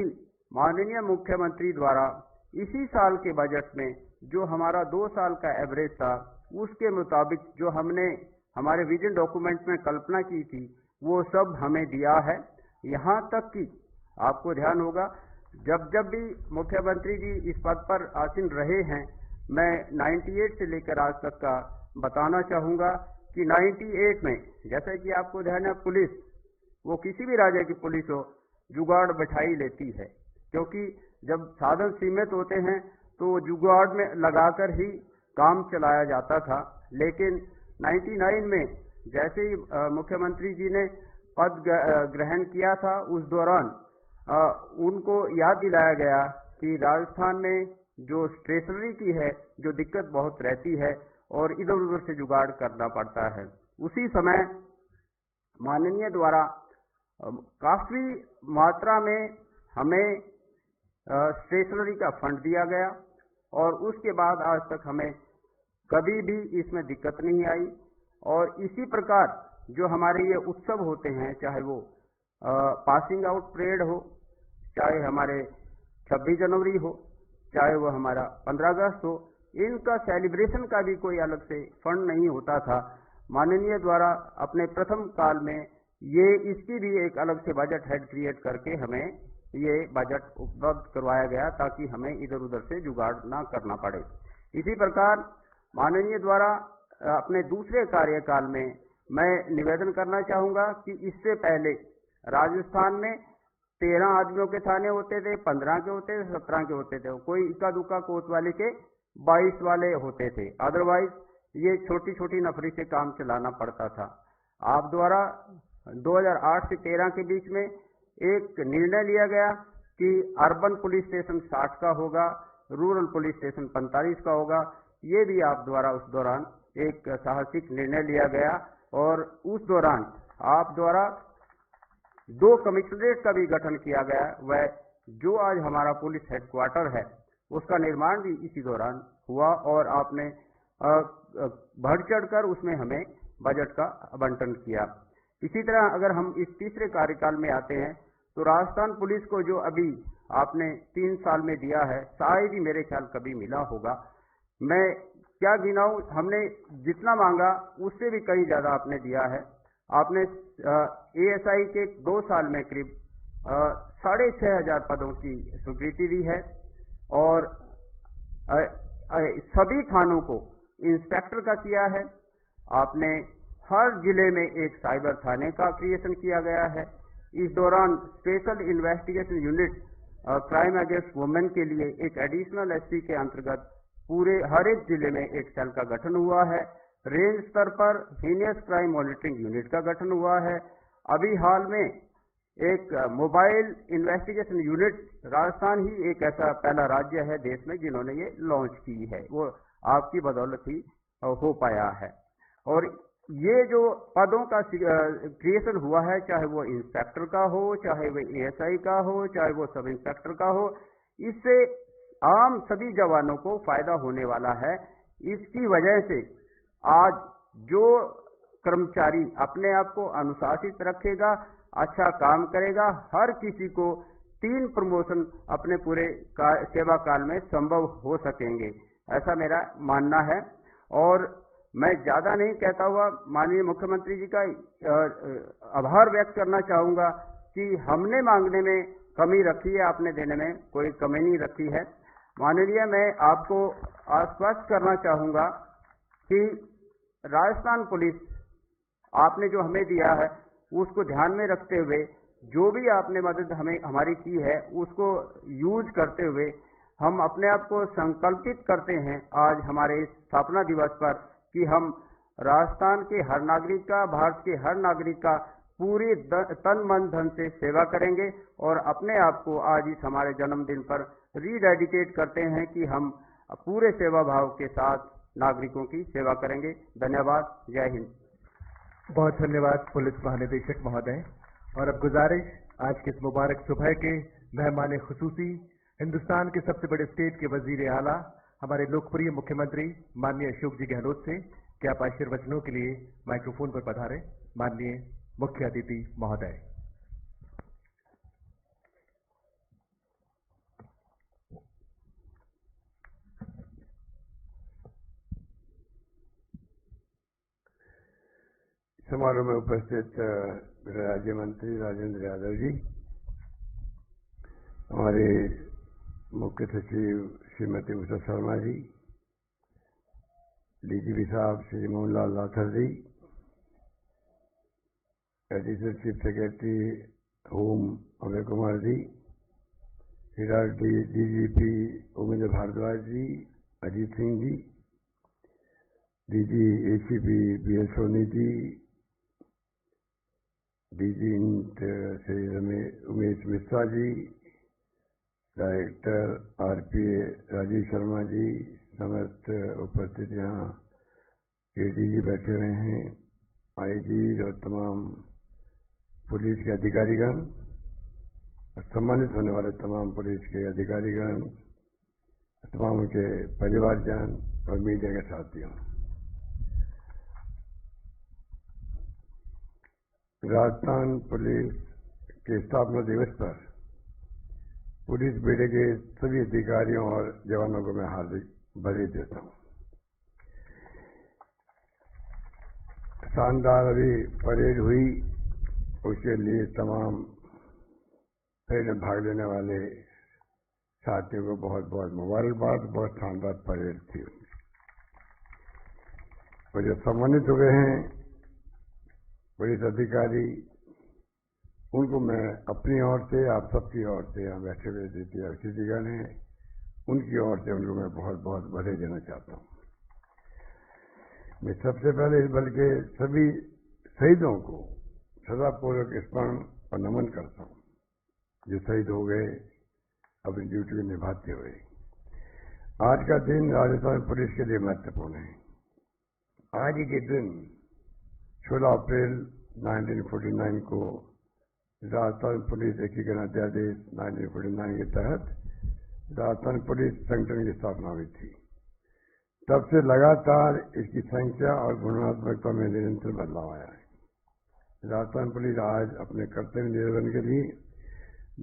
माननीय मुख्यमंत्री द्वारा इसी साल के बजट में जो हमारा 2 साल का एवरेज था, उसके मुताबिक जो हमने हमारे विजन डॉक्यूमेंट में कल्पना की थी, वो सब हमें दिया है। यहाँ तक कि आपको ध्यान होगा, जब भी मुख्यमंत्री जी इस पद पर आसीन रहे हैं, मैं 98 से लेकर आज तक का बताना चाहूंगा कि 98 में, जैसा कि आपको ध्यान है, पुलिस, वो किसी भी राज्य की पुलिस हो, जुगाड़ बैठाई लेती है, क्योंकि जब साधन सीमित होते हैं तो जुगाड़ में लगाकर ही काम चलाया जाता था। लेकिन 99 में जैसे ही मुख्यमंत्री जी ने पद ग्रहण किया था, उस दौरान उनको याद दिलाया गया कि राजस्थान में जो स्टेशनरी की है, जो दिक्कत बहुत रहती है और इधर उधर से जुगाड़ करना पड़ता है। उसी समय माननीय द्वारा काफी मात्रा में हमें स्टेशनरी का फंड दिया गया और उसके बाद आज तक हमें कभी भी इसमें दिक्कत नहीं आई। और इसी प्रकार जो हमारे ये उत्सव होते हैं, चाहे वो पासिंग आउट परेड हो, चाहे हमारे 26 जनवरी हो, चाहे वो हमारा 15 अगस्त हो, इनका सेलिब्रेशन का भी कोई अलग से फंड नहीं होता था। माननीय द्वारा अपने प्रथम काल में ये इसकी भी एक अलग से बजट हेड क्रिएट करके हमें ये बजट उपलब्ध करवाया गया ताकि हमें इधर उधर से जुगाड़ ना करना पड़े। इसी प्रकार माननीय द्वारा अपने दूसरे कार्यकाल में मैं निवेदन करना चाहूंगा कि इससे पहले राजस्थान में 13 आदमियों के थाने होते थे, 15 के होते थे, 17 के होते थे, कोई इक्का दुक्का कोतवाली के 22 वाले होते थे। अदरवाइज ये छोटी छोटी नफरी से काम चलाना पड़ता था। आप द्वारा 2008 से 13 के बीच में एक निर्णय लिया गया कि अर्बन पुलिस स्टेशन 60 का होगा, रूरल पुलिस स्टेशन 45 का होगा। ये भी आप द्वारा उस दौरान एक साहसिक निर्णय लिया गया और उस दौरान आप द्वारा 2 कमिश्नरेट का भी गठन किया गया। वह जो आज हमारा पुलिस हेडक्वार्टर है उसका निर्माण भी इसी दौरान हुआ और आपने बढ़ चढ़कर उसमें हमें बजट का आवंटन किया। इसी तरह अगर हम इस तीसरे कार्यकाल में आते हैं तो राजस्थान पुलिस को जो अभी आपने 3 साल में दिया है, शायद ही मेरे ख्याल कभी मिला होगा। मैं क्या गिनाऊं, हमने जितना मांगा उससे भी कहीं ज्यादा आपने दिया है। आपने एएसआई के 2 साल में करीब 6,500 पदों की स्वीकृति दी है और सभी थानों को इंस्पेक्टर का किया है। आपने हर जिले में एक साइबर थाने का क्रिएशन किया गया है। इस दौरान special investigation unit crime against women के लिए एक एडिशनल एसपी के अंतर्गत पूरे हर एक जिले में एक सेल का गठन हुआ है। रेंज स्तर पर हीनियस क्राइम मॉनिटरिंग यूनिट का गठन हुआ है। अभी हाल में एक मोबाइल इन्वेस्टिगेशन यूनिट, राजस्थान ही एक ऐसा पहला राज्य है देश में जिन्होंने ये लॉन्च की है, वो आपकी बदौलत ही हो पाया है। और ये जो पदों का क्रिएशन हुआ है, चाहे वो इंस्पेक्टर का हो, चाहे वो एएसआई का हो, चाहे वो सब इंस्पेक्टर का हो, इससे आम सभी जवानों को फायदा होने वाला है। इसकी वजह से आज जो कर्मचारी अपने आप को अनुशासित रखेगा, अच्छा काम करेगा, हर किसी को 3 प्रमोशन अपने पूरे सेवा काल में संभव हो सकेंगे, ऐसा मेरा मानना है। और मैं ज्यादा नहीं कहता हुआ माननीय मुख्यमंत्री जी का आभार व्यक्त करना चाहूंगा कि हमने मांगने में कमी रखी है, आपने देने में कोई कमी नहीं रखी है। माननीय, मैं आपको आश्वस्त करना चाहूंगा कि राजस्थान पुलिस आपने जो हमें दिया है उसको ध्यान में रखते हुए जो भी आपने मदद हमें हमारी की है उसको यूज करते हुए हम अपने आप को संकल्पित करते हैं आज हमारे इस स्थापना दिवस पर कि हम राजस्थान के हर नागरिक का, भारत के हर नागरिक का पूरी तन मन धन से सेवा करेंगे और अपने आप को आज इस हमारे जन्मदिन पर रीडेडिकेट करते हैं कि हम पूरे सेवा भाव के साथ नागरिकों की सेवा करेंगे। धन्यवाद। जय हिंद। बहुत धन्यवाद पुलिस महानिदेशक महोदय। और अब गुजारिश आज के इस मुबारक सुबह के मेहमान खुसूसी हिंदुस्तान के सबसे बड़े स्टेट के वजीर आला हमारे लोकप्रिय मुख्यमंत्री माननीय अशोक जी गहलोत से कि आप आशीर्वचनों के लिए माइक्रोफोन पर पधारें। माननीय मुख्य अतिथि महोदय। समारोह में उपस्थित राज्य मंत्री राजेंद्र यादव जी, हमारे मुख्य सचिव श्रीमती उषा शर्मा जी, डीजीपी साहब श्री मोहनलाल लाथर जी, additional chief secretary home Abhay Kumar ji, DGP Umendra Bhardwaj जी, Ajit Singh ji, DG ACP BL Soni ji, DG Shri Umesh Mishra ji, director RPA Rajiv Sharma ji, समस्त उपस्थित यहाँ एडीजी बैठे हुए हैं, आईजी और तमाम पुलिस के अधिकारीगण, सम्मानित होने वाले तमाम पुलिस के अधिकारीगण, तमाम उनके परिवारजन और मीडिया के साथियों, राजस्थान पुलिस के स्थापना दिवस पर पुलिस बेड़े के सभी अधिकारियों और जवानों को मैं हार्दिक बधाई देता हूं। शानदार अभी परेड हुई, उसके लिए तमाम परेड में भाग लेने वाले साथियों को बहुत बहुत मुबारकबाद। बहुत शानदार परेड थी। और जो सम्मानित हुए हैं पुलिस अधिकारी, उनको मैं अपनी ओर से, आप सबकी ओर से, यहाँ बैठे हुए दीदी अतिथिगण हैं, उनकी ओर से उनको मैं बहुत बहुत बधाई देना चाहता हूँ। मैं सबसे पहले इस बल के सभी शहीदों को सदापूर्वक स्मरण और नमन करता हूँ, जो शहीद हो गए अपनी ड्यूटी को निभाते हुए। आज का दिन राजस्थान पुलिस के लिए महत्वपूर्ण है। आज ही के दिन 16 अप्रैल 1949 को राजस्थान पुलिस एकीकरण अध्यादेश 1949 के तहत राजस्थान पुलिस संगठन की स्थापना हुई थी। तब से लगातार इसकी संख्या और गुणात्मकता में निरंतर बदलाव आया है। राजस्थान पुलिस आज अपने कर्तव्य निर्वहन के लिए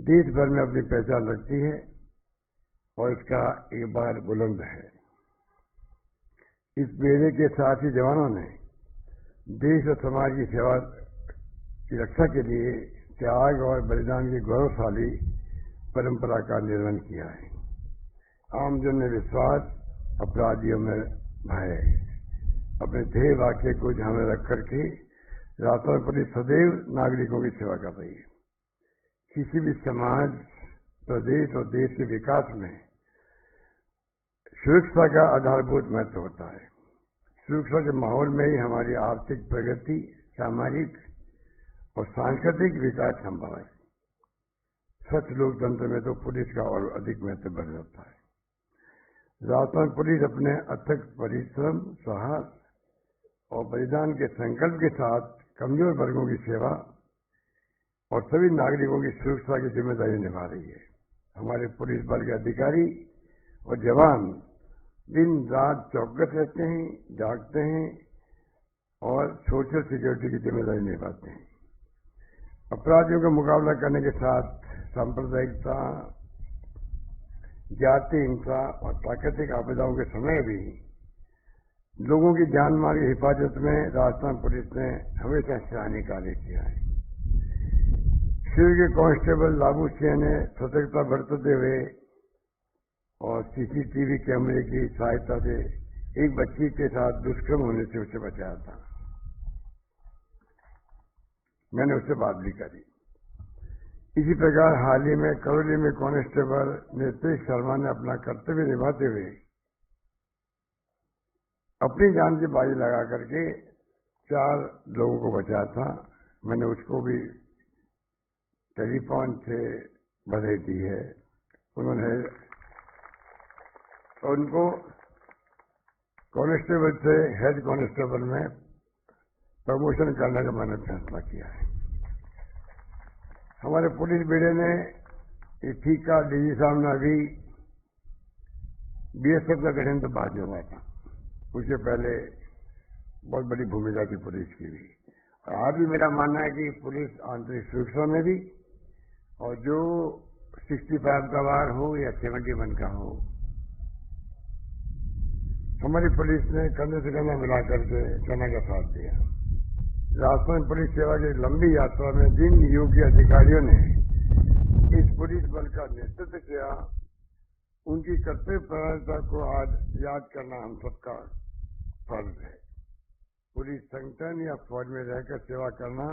देश भर में अपनी पहचान रखती है और इसका एक बार बुलंद है। इस बेड़े के साथी जवानों ने देश और समाज की सेवा की रक्षा के लिए त्याग और बलिदान की गौरवशाली परंपरा का निर्वहन किया है। आमजन में विश्वास, अपराधियों में भय, अपने ध्येय वाक्य को ध्यान में रख करके राजस्थान पुलिस सदैव नागरिकों की सेवा कर रही है। किसी भी समाज, प्रदेश और देश के विकास में सुरक्षा का आधारभूत महत्व होता है। सुरक्षा के माहौल में ही हमारी आर्थिक प्रगति, सामाजिक और सांस्कृतिक विकास संभव है। सच लोकतंत्र में तो पुलिस का और अधिक महत्व बढ़ जाता है। राजस्थान पुलिस अपने अथक परिश्रम, साहस और बलिदान के संकल्प के साथ कमजोर वर्गों की सेवा और सभी नागरिकों की सुरक्षा की जिम्मेदारी निभा रही है। हमारे पुलिस बल के अधिकारी और जवान दिन रात चौकस रहते हैं, जागते हैं और सोशल सिक्योरिटी की जिम्मेदारी निभाते हैं। अपराधियों का मुकाबला करने के साथ सांप्रदायिकता, जाति हिंसा और प्राकृतिक आपदाओं के समय भी लोगों की जान माल की हिफाजत में राजस्थान पुलिस ने हमेशा सराहनीय कार्य किया है। शिव के कांस्टेबल लाबू सिंह ने सतर्कता बरतते हुए और सीसीटीवी कैमरे की सहायता से एक बच्ची के साथ दुष्कर्म होने से उसे बचाया था। मैंने उससे बात भी करी। इसी प्रकार हाल ही में करौली में कांस्टेबल नितेश शर्मा ने अपना कर्तव्य निभाते हुए अपनी जान की बाजी लगा करके 4 लोगों को बचाया था। मैंने उसको भी टेलीफोन से बधाई दी है। उन्होंने उनको कांस्टेबल से हेड कांस्टेबल में प्रमोशन करने का मैंने फैसला किया है। हमारे पुलिस बेड़े ने ठीक का डीजी साहब ने अभी बीएसएफ का गठन तो बाद में हुआ था, उससे पहले बहुत बड़ी भूमिका थी पुलिस की भी। और आज भी मेरा मानना है कि पुलिस आंतरिक सुरक्षा में भी, और जो 65 का वार हो या 71 का हो, हमारी पुलिस ने कंधे से कंधा मिला करके सेना का साथ दिया। राजस्थान पुलिस सेवा की लंबी यात्रा में जिन योग्य अधिकारियों ने इस पुलिस बल का नेतृत्व किया, उनकी कर्तव्यपरायणता को आज याद करना हम सबका फर्ज है। पुलिस संगठन या फौज में रहकर सेवा करना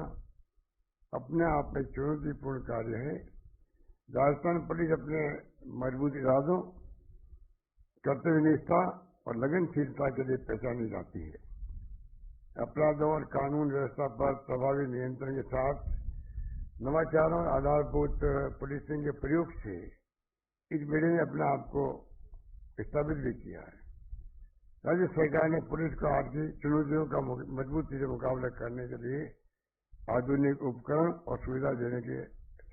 अपने आप में चुनौतीपूर्ण कार्य है। राजस्थान पुलिस अपने मजबूत इरादों, कर्तव्य निष्ठा और लगनशीलता के लिए पहचानी जाती है। अपराधों और कानून व्यवस्था पर प्रभावी नियंत्रण के साथ नवाचारों और आधारभूत पुलिसिंग के प्रयोग से इस बेड़े ने अपने आप को स्थापित भी किया है। राज्य सरकार ने पुलिस को आर्थिक चुनौतियों का मजबूती से मुकाबला करने के लिए आधुनिक उपकरण और सुविधा देने के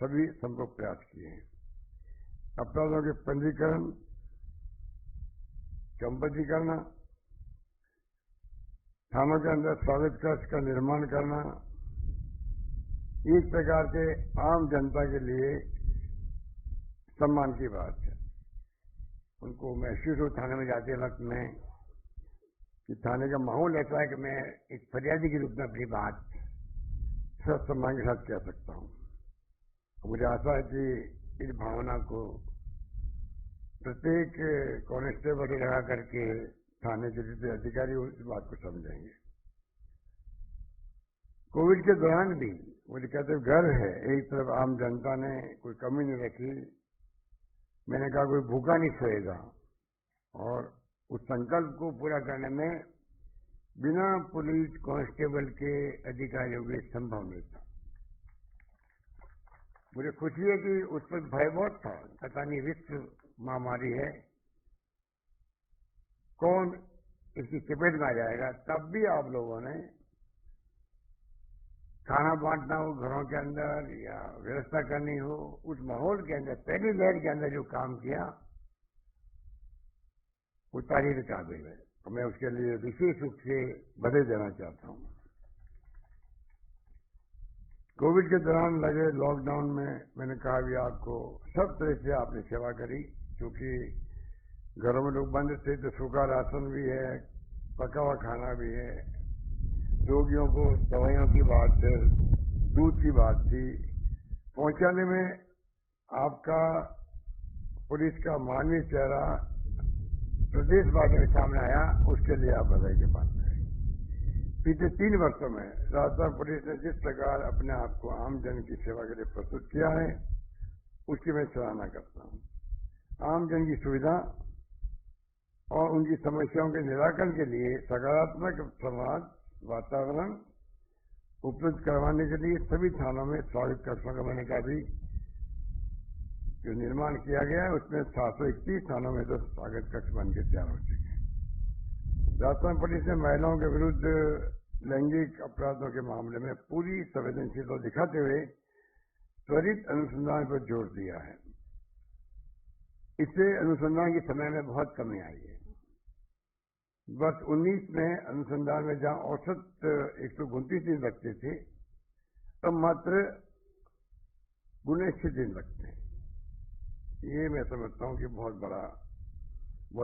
सभी संभव प्रयास किए हैं। अपराधों के पंजीकरण, संपत्ति करना, थानों के अंदर स्वागत कक्ष का निर्माण करना, एक प्रकार के आम जनता के लिए सम्मान की बात है। उनको महसूस हो थाने में जाते वक्त में कि थाने का माहौल ऐसा है कि मैं एक फरियादी के रूप में अपनी बात सब सम्मान के साथ कह सकता हूँ। मुझे आशा है कि इस भावना को प्रत्येक कांस्टेबल लगा करके थाने के जितने अधिकारी उस बात को समझेंगे। कोविड के दौरान भी मुझे कहते गर्व है, एक तरफ आम जनता ने कोई कमी नहीं रखी, मैंने कहा कोई भूखा नहीं सोएगा, और उस संकल्प को पूरा करने में बिना पुलिस कांस्टेबल के अधिकारियों के संभव नहीं था। मुझे खुशी है कि उस पर भय बहुत था, पता नहीं विश्व महामारी है, कौन इसकी चपेट में आ जाएगा। तब भी आप लोगों ने खाना बांटना हो घरों के अंदर या व्यवस्था करनी हो, उस माहौल के अंदर पहली लहर के अंदर जो काम किया वो तारीफ के काबिल है, और मैं उसके लिए विशेष रूप से बधाई देना चाहता हूं। कोविड के दौरान लगे लॉकडाउन में मैंने कहा भी आपको सब तरह से आपने सेवा करी, क्योंकि घरों में लोग बंद थे तो सूखा राशन भी है, पका हुआ खाना भी है, रोगियों को दवाइयों की बात है, दूध की बात थी, पहुंचाने में आपका पुलिस का मानवीय चेहरा प्रदेशवासियों के सामने आया, उसके लिए आप बधाई के पात्र हैं। पिछले 3 वर्षों में राजस्थान पुलिस ने जिस प्रकार अपने आप को आम जन की सेवा के लिए प्रस्तुत किया है, उसकी मैं सराहना करता हूं। आम जन की सुविधा और उनकी समस्याओं के निराकरण के लिए सकारात्मक समाज वातावरण उपलब्ध करवाने के लिए सभी थानों में स्वागत कक्षों का मैंने कहा भी जो निर्माण किया गया है, उसमें 731 थानों में तो स्वागत कक्ष बन के तैयार हो चुके हैं। राजस्थान पुलिस ने महिलाओं के विरुद्ध लैंगिक अपराधों के मामले में पूरी संवेदनशीलता दिखाते हुए त्वरित अनुसंधान पर जोर दिया है। इससे अनुसंधान के समय में बहुत कमी आई है। वर्ष 19 में अनुसंधान में जहां औसत 129 दिन लगते थे, तब मात्र 79 दिन लगते हैं। ये मैं समझता हूं कि बहुत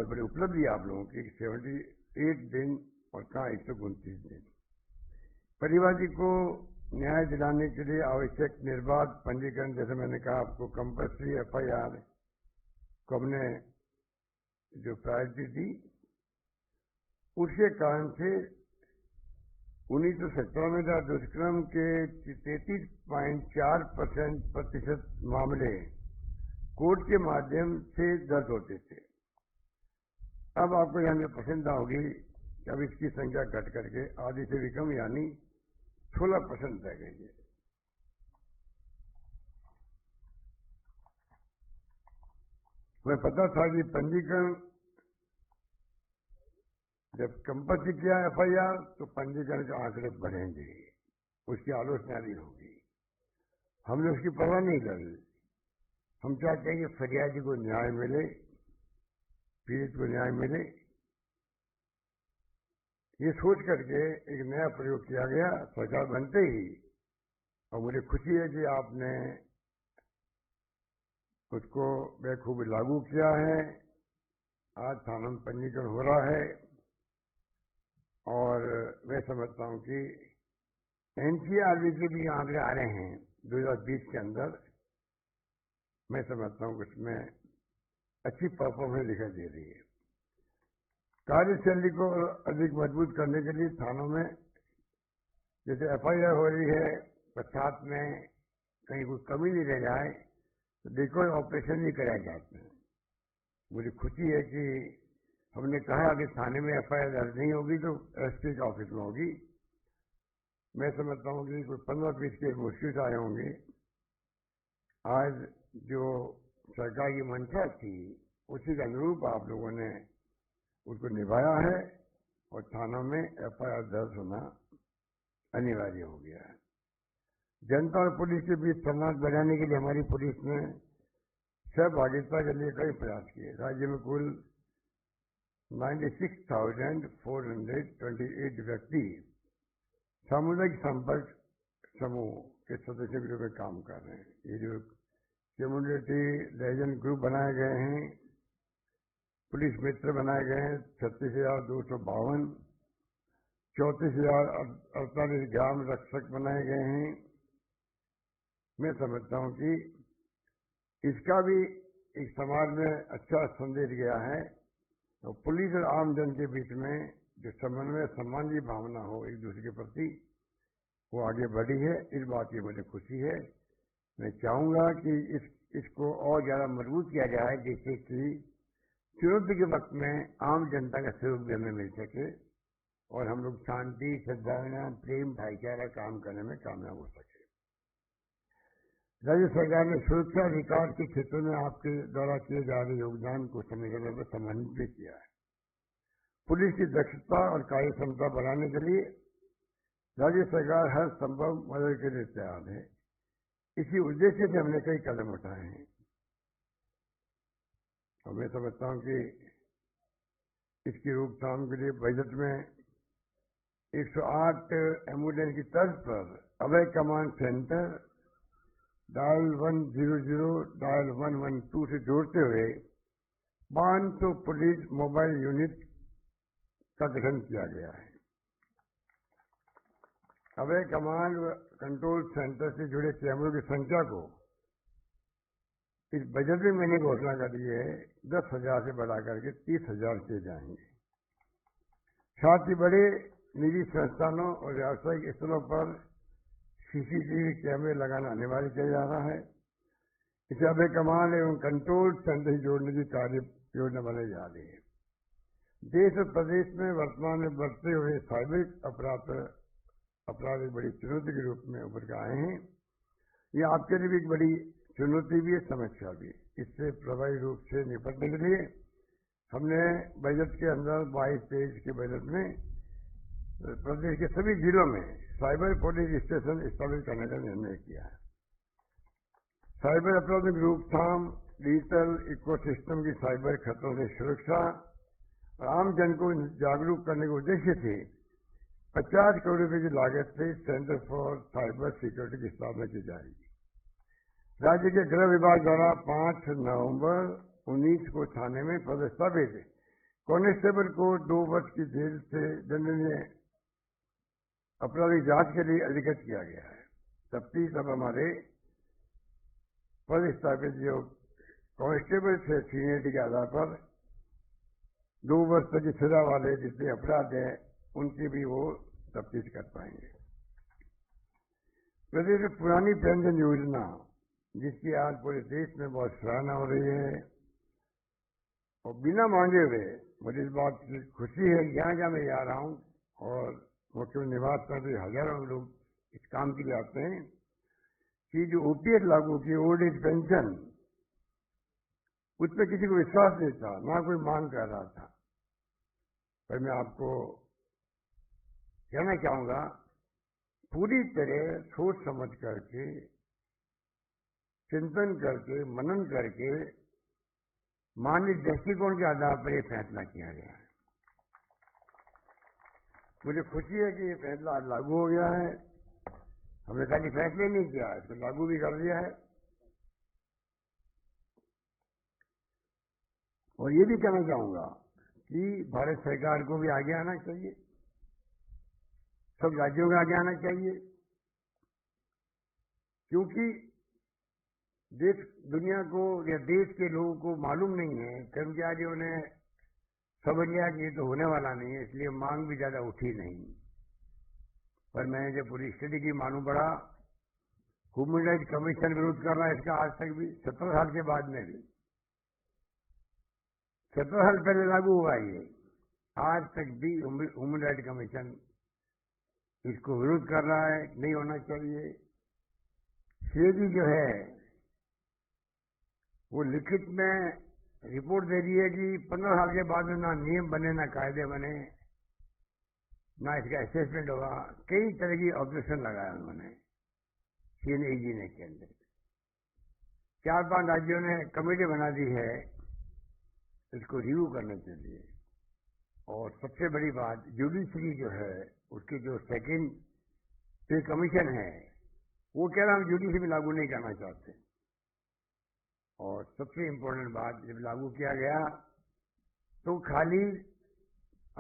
बड़ी उपलब्धि है आप लोगों की, 78 दिन और कहाँ 129 दिन। परिवादी को न्याय दिलाने के लिए आवश्यक निर्बाध पंजीकरण, जैसे मैंने कहा आपको कंपल्सरी FIR को हमने जो प्रायोरिटी दी, उसके कारण से 1917 में दुष्कर्म के 33.4% मामले कोर्ट के माध्यम से दर्ज होते थे। अब आपको यहाँ में प्रसन्नता होगी कि अब इसकी संख्या घट करके आधी से भी कम यानी 16% रह गई है। मैं पता था कि पंजीकरण जब कंपल्सरी किया FIR तो पंजीकरण के आंकड़े बढ़ेंगे, उसकी आलोचना भी होगी। हमने उसकी परवाह नहीं करी। हम चाहते हैं कि फरियादी को न्याय मिले, पीड़ित को न्याय मिले। ये सोच करके एक नया प्रयोग किया गया सरकार बनते ही, और मुझे खुशी है कि आपने उसको बेखूबी लागू किया है। आज थाना में पंजीकरण हो रहा है, और मैं समझता हूं कि NCRB के भी आंकड़े आ रहे हैं 2020 के अंदर। मैं समझता हूं कि उसमें अच्छी परफॉर्मेंस दिखाई दे रही है। कार्यशैली को अधिक मजबूत करने के लिए थानों में जैसे FIR हो रही है, पश्चात में कहीं कोई कमी नहीं रह जाए तो डिकॉय ऑपरेशन भी कराए जाते हैं। मुझे खुशी है कि हमने कहा कि थाने में FIR दर्ज नहीं होगी तो SP के ऑफिस में होगी। मैं समझता हूं कि कोई 15-20 केस मुश्किल से आए होंगे। आज जो सरकार की मंशा थी उसी के अनुरूप आप लोगों ने उसको निभाया है, और थानों में FIR दर्ज होना अनिवार्य हो गया है। जनता और पुलिस के बीच संवाद बढ़ाने के लिए हमारी पुलिस ने सहभागिता के लिए कई प्रयास किए। राज्य में कुल 96,428 व्यक्ति सामुदायिक संपर्क समूह के सदस्यों के रूप में काम कर रहे हैं। ये जो कम्युनिटी लेजेंड ग्रुप बनाए गए हैं, पुलिस मित्र बनाए गए हैं 36,252, 34,048 ग्राम रक्षक बनाए गए हैं। मैं समझता हूं कि इसका भी एक समाज में अच्छा संदेश गया है, और पुलिस और आम जन के बीच में जो समन्वय सम्मान की भावना हो एक दूसरे के प्रति, वो आगे बढ़ी है। इस बात की मुझे खुशी है। मैं चाहूंगा कि इसको और ज्यादा मजबूत किया जाए, जिससे कि चुनौती के वक्त में आम जनता का सहयोग भी हमें मिल सके और हम लोग शांति, सद्भावना, प्रेम, भाईचारा काम करने में कामयाब हो सके। राज्य सरकार ने सुरक्षा विकास के क्षेत्र में आपके द्वारा किए जा रहे योगदान को समय समय पर सम्मानित भी किया है। पुलिस की दक्षता और कार्य क्षमता बढ़ाने के लिए राज्य सरकार हर संभव मदद के लिए तैयार है। इसी उद्देश्य से हमने कई कदम उठाए हैं, और मैं समझता हूं कि इसकी रोकथाम के लिए बजट में 108 एम्बुलेंस की तर्ज पर अभय कमांड सेंटर डायल 100 डायल 112 से जोड़ते हुए 500 पुलिस मोबाइल यूनिट का गठन किया गया है। अभय कमांड कंट्रोल सेंटर से जुड़े कैमरों की संख्या को इस बजट में मैंने घोषणा कर दी है 10,000 से बढ़ाकर के 30,000 किए जाएंगे। साथ ही बड़े निजी संस्थानों और व्यावसायिक स्थलों पर सीसीटीवी कैमरे लगाना अनिवार्य किया जा रहा है। इसे अभय कमांड एवं कंट्रोल सेंटर से जोड़ने की कार्य योजना बनाई जा रही है। देश और प्रदेश में वर्तमान में बढ़ते हुए साइबर अपराध एक बड़ी चुनौती के रूप में उभर कर आए हैं। ये आपके लिए भी एक बड़ी चुनौती भी है, समस्या भी। इससे प्रभावी रूप से निपटने के लिए हमने बजट के अंदर 22-23 के बजट में प्रदेश के सभी जिलों में साइबर पुलिस स्टेशन स्थापित करने का निर्णय किया है। साइबर अपराधों की रोकथाम, डिजिटल इकोसिस्टम की साइबर खतरों से सुरक्षा और आम जन को जागरूक करने के उद्देश्य से 50 करोड़ रुपए की लागत से सेंटर फॉर साइबर सिक्योरिटी की स्थापना की जाएगी। राज्य के गृह विभाग द्वारा 5 नवंबर 19 को थाने में पदस्थापित कांस्टेबल को 2 वर्ष की जेल से दंडनीय अपराधिक जांच के लिए अधिकृत किया गया है। जबकि तब हमारे पदस्थापित जो कांस्टेबल से सीनियरिटी के आधार पर 2 वर्ष तक की सजा वाले जितने अपराध हैं उनकी भी वो तफ्तीश कर पाएंगे। प्रदेश में पुरानी पेंशन योजना, जिसकी आज पूरे देश में बहुत सराहना हो रही है, और बिना मांगे हुए मुझे इस बात की खुशी है कि जहां जहां मैं जा रहा हूं और मुख्यमंत्री निवास पर भी हजारों लोग इस काम के लिए आते हैं कि जो ओपीएस लागू की ओल्ड एज पेंशन, उस पर किसी को विश्वास नहीं था, ना कोई मांग कर रहा था। पर मैं आपको कहना चाहूंगा, पूरी तरह सोच समझ करके, चिंतन करके, मनन करके, मानवीय दृष्टिकोण के आधार पर यह फैसला किया गया है। मुझे खुशी है कि ये फैसला आज लागू हो गया है। हमने खाली फैसले नहीं किया, इसको लागू भी कर दिया है। और ये भी कहना चाहूंगा कि भारत सरकार को भी आगे आना चाहिए, सब राज्यों को आगे आना चाहिए, क्योंकि देश दुनिया को या देश के लोगों को मालूम नहीं है, कर्मचारियों ने समझ लिया कि ये तो होने वाला नहीं है, इसलिए मांग भी ज्यादा उठी नहीं। पर मैंने जब पूरी स्थिति की मालूम पड़ा, ह्यूमन राइट कमीशन विरोध कर रहा है इसका आज तक भी, 17 साल के बाद में भी, 17 साल पहले लागू हुआ ये, आज तक भी ह्यूमन राइट कमीशन इसको विरोध कर रहा है, नहीं होना चाहिए। सेबी जो है वो लिखित में रिपोर्ट दे रही है कि 15 साल के बाद में ना नियम बने, ना कायदे बने, ना इसका असेसमेंट होगा। कई तरह की ऑब्जेक्शन लगाया उन्होंने सीएनएजी ने के अंदर। 4-5 राज्यों ने कमेटी बना दी है इसको रिव्यू करने के लिए। और सबसे बड़ी बात, जुडिशरी जो है उसकी जो सेकंड पे कमीशन है, वो कह रहा हम जुडिशरी में लागू नहीं करना चाहते। और सबसे इम्पोर्टेंट बात, जब लागू किया गया तो खाली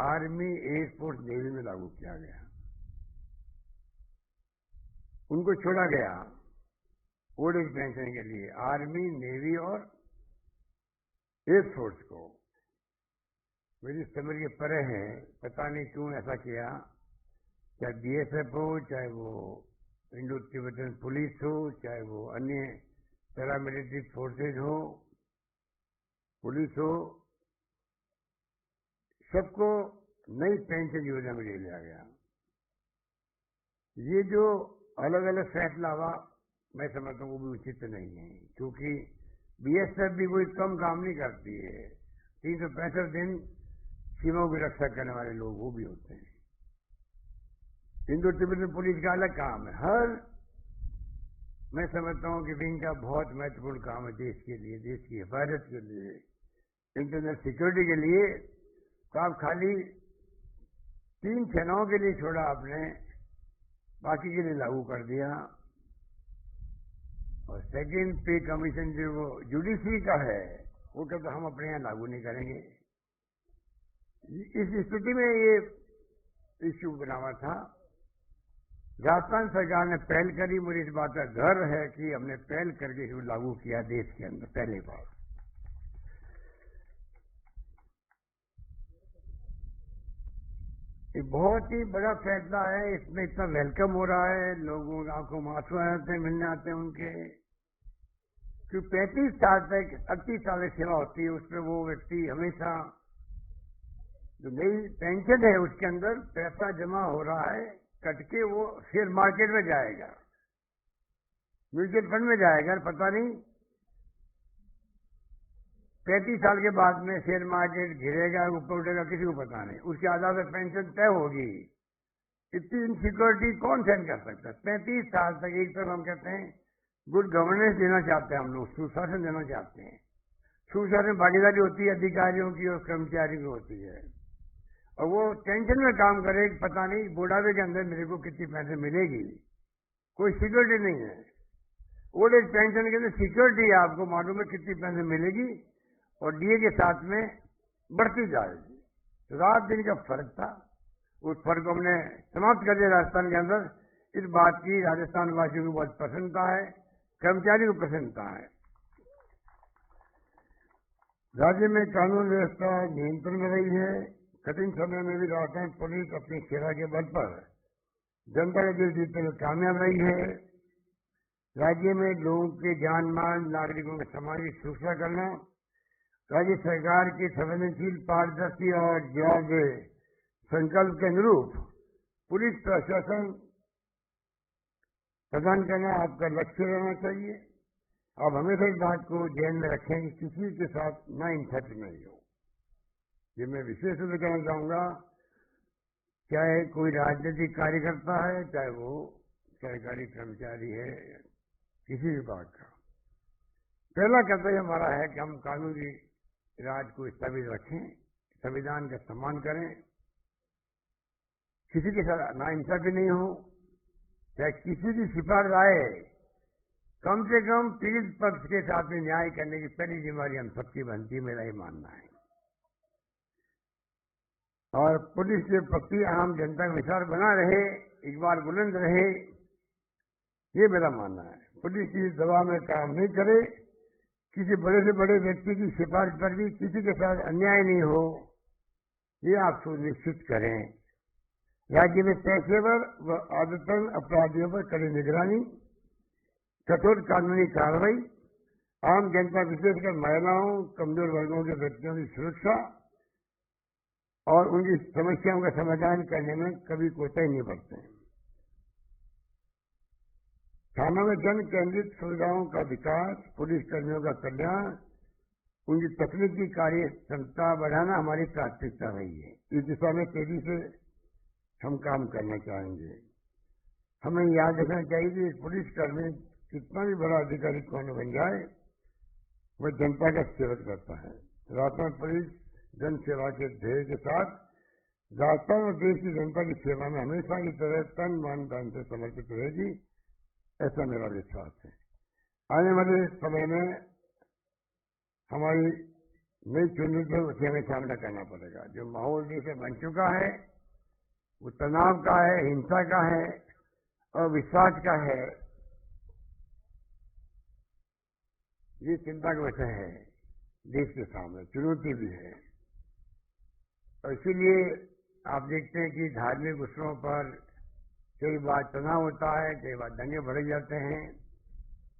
आर्मी, एयरफोर्स, नेवी में लागू किया गया। उनको छोड़ा गया ओल्ड एज पेंशन के लिए, आर्मी, नेवी और एयरफोर्स को। मेरी समझ के परे है, पता नहीं क्यों ऐसा किया। चाहे बीएसएफ हो, चाहे वो इंडो तिब्बतन पुलिस हो, चाहे वो अन्य पैरामिलिट्री फोर्सेज हो, पुलिस हो, सबको नई पेंशन योजना में ले लिया गया। ये जो अलग अलग फैसला हुआ, मैं समझता हूँ वो भी उचित नहीं है, क्योंकि बीएसएफ भी कोई कम काम नहीं करती है। 365 दिन सीमाओं की रक्षा करने वाले लोग वो भी होते हैं। इंडो तिब्बतन पुलिस का अलग काम है। मैं समझता हूँ कि विंग का बहुत महत्वपूर्ण काम है देश के लिए, देश की हिफाजत के लिए, इंटरनल सिक्योरिटी के लिए। तो आप खाली 3 सेनाओं के लिए छोड़ा आपने, बाकी के लिए लागू कर दिया। और सेकेंड पे कमीशन जो वो जुडिशरी का है, वो कहते हम अपने यहाँ लागू नहीं करेंगे। इस स्थिति में ये इश्यू बना हुआ था। राजस्थान सरकार ने पहल करी, मुझे इस बात का गर्व है कि हमने पहल करके इसको लागू किया देश के अंदर पहली बार। ये बहुत ही बड़ा फैसला है, इसमें इतना वेलकम हो रहा है, लोगों की आंखों में आंसू आते हैं, मिलने आते हैं उनके। क्योंकि 35 साल तक 38 साल की सेवा होती है, उसमें वो व्यक्ति हमेशा जो नई पेंशन है उसके अंदर पैसा जमा हो रहा है, कटके वो शेयर मार्केट में जाएगा, म्यूचुअल फंड में जाएगा। पता नहीं 35 साल के बाद में शेयर मार्केट गिरेगा, ऊपर उठेगा, किसी को पता नहीं। उसके आधार पर पेंशन तय होगी। इतनी इनसिक्योरिटी कौन सहन कर सकता है? 35 साल तक एक तरफ हम कहते हैं गुड गवर्नेंस देना चाहते हैं, हम लोग सुशासन देना चाहते हैं। सुशासन भागीदारी होती है अधिकारियों की और कर्मचारियों की होती है, और वो टेंशन में काम करे, पता नहीं बुढ़ापे के अंदर मेरे को कितनी पैसे मिलेगी, कोई सिक्योरिटी नहीं है। ओल्ड एज पेंशन के अंदर सिक्योरिटी है, आपको मालूम है कितनी पैसे मिलेगी, और डीए के साथ में बढ़ती जाएगी। तो रात दिन का फर्क था, उस फर्क को हमने समाप्त कर दिया राजस्थान के अंदर। इस बात की राजस्थान वासियों को बहुत प्रसन्नता है, कर्मचारियों को प्रसन्नता है। राज्य में कानून व्यवस्था नियंत्रण में रही है। कठिन समय में भी राजस्थान पुलिस अपनी सेवा के बल पर जनता का दिल जीतने में कामयाब रही है। राज्य में लोगों के जान माल, नागरिकों की सामाजिक सुरक्षा करना राज्य सरकार के संवेदनशील, पारदर्शी और जवाबदेह संकल्प के अनुरूप पुलिस प्रशासन प्रदान करना आपका लक्ष्य रहना चाहिए। आप हमेशा इस बात को ध्यान में रखें कि किसी के साथ नाइंसाफी नहीं हो। ये मैं विशेष रूप से कहना चाहूंगा, चाहे कोई राजनीतिक कार्यकर्ता है, चाहे वो सरकारी कर्मचारी है, किसी विभाग का। पहला कर्तव्य हमारा है कि हम कानून की राज को स्थापित रखें, संविधान का सम्मान करें, किसी के साथ नाइंसाफी नहीं हो, चाहे किसी की सिफारिश आए, कम से कम पीड़ित पक्ष के साथ में न्याय करने की पहली जिम्मेदारी हम सबकी बनती है, मेरा ही मानना है। और पुलिस के प्रति आम जनता का विश्वास बना रहे, इकबाल बुलंद रहे, ये मेरा मानना है। पुलिस की दबाव में काम नहीं करे, किसी बड़े से बड़े व्यक्ति की सिफारिश पर भी किसी के साथ अन्याय नहीं हो, ये आप सुनिश्चित करें। राज्य में पेशेवर व आदतन अपराधियों पर कड़ी निगरानी, कठोर कानूनी कार्रवाई, आम जनता विशेषकर महिलाओं, कमजोर वर्गों के व्यक्तियों की सुरक्षा और उनकी समस्याओं का समाधान करने में कभी कोताही नहीं बरतें। थानों में जन केंद्रित सुविधाओं का विकास, पुलिस कर्मियों का कल्याण, उनकी तकनीकी कार्य क्षमता बढ़ाना हमारी प्राथमिकता रही है। इस दिशा में तेजी से हम काम करना चाहेंगे। हमें याद रखना चाहिए कि पुलिस कर्मी कितना भी बड़ा अधिकारी कौन बन जाए, वह जनता का सेवक करता है। राजस्थान पुलिस जन सेवा के ध्येय के साथ राजस्थान और देश की जनता की सेवा में हमेशा की तरह तन मन धन से समर्पित रहेगी, ऐसा मेरा विश्वास है। आने वाले समय में हमारी नई चुनौती है, उसे हमें सामना करना पड़ेगा। जो माहौल जैसे बन चुका है वो तनाव का है, हिंसा का है और विश्वास का है। ये चिंता का विषय है, देश के सामने चुनौती भी है। और इसीलिए आप देखते हैं कि धार्मिक उत्सवों पर कई बार तनाव होता है, कई बार दंगे बढ़ जाते हैं।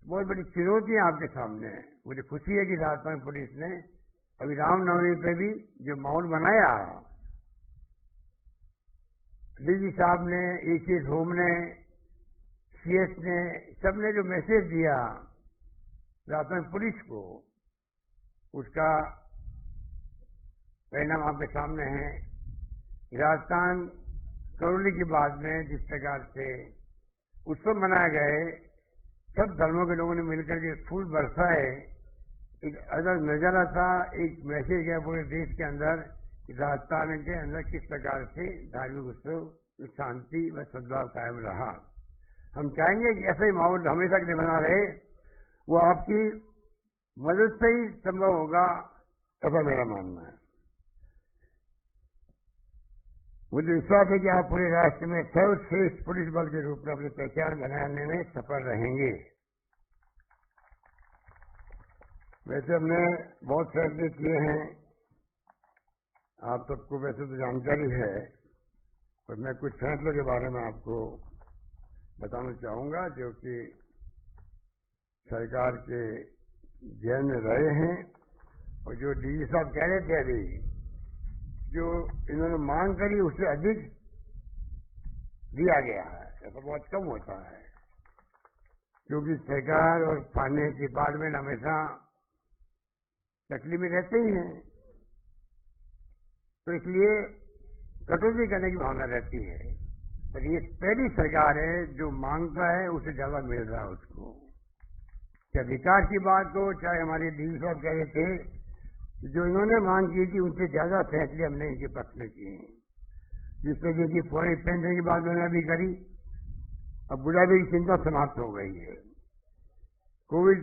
बहुत बड़ी चुनौतियां आपके सामने है। मुझे खुशी है कि राजस्थान पुलिस ने अभी रामनवमी पे भी जो माहौल बनाया, डीजी साहब ने, एसीएस होम ने, सीएस ने, सबने जो मैसेज दिया राजस्थान पुलिस को, उसका परिणाम आपके सामने है। राजस्थान करौली की बात में जिस प्रकार से उत्सव मनाए गए, सब धर्मों के लोगों ने मिलकर के फूल बरसाए, एक अलग नजारा था, एक मैसेज गया पूरे देश के अंदर कि राजस्थान के अंदर किस प्रकार से धार्मिक उत्सव शांति व सद्भाव कायम रहा। हम चाहेंगे कि ऐसा ही माहौल हमेशा के लिए बना रहे। वो आपकी मदद से ही संभव होगा, ऐसा मेरा मानना है। मुझे विश्वास है कि आप पूरे राष्ट्र में सर्वश्रेष्ठ पुलिस बल के रूप में अपनी पहचान बनाने में सफल रहेंगे। वैसे हमने बहुत फैसले किए हैं, आप सबको वैसे तो जानकारी है, पर मैं कुछ फैसलों के बारे में आपको बताना चाहूंगा जो कि सरकार के ध्यान में रहे हैं। और जो डीजी साहब कह रहे थे अभी, जो इन्होंने मांग करी उससे अधिक दिया गया है, ऐसा बहुत कम होता है, क्योंकि सरकार और फाइनेंस डिपार्टमेंट हमेशा तकलीफ में रहते ही हैं, तो इसलिए कटौती करने की भावना रहती है। पर ये पहली सरकार है जो मांगता है उससे ज्यादा मिल रहा है उसको। चाहे विकास की बात हो, चाहे हमारे डीजी साहब कह रहे थे जो इन्होंने मांग की थी उनसे ज्यादा फैसले हमने इनके पक्ष में किए हैं। जिस तरह की फौरी पेंशन की बात उन्होंने भी करी, अब बुढ़ापे की चिंता समाप्त हो गई है। कोविड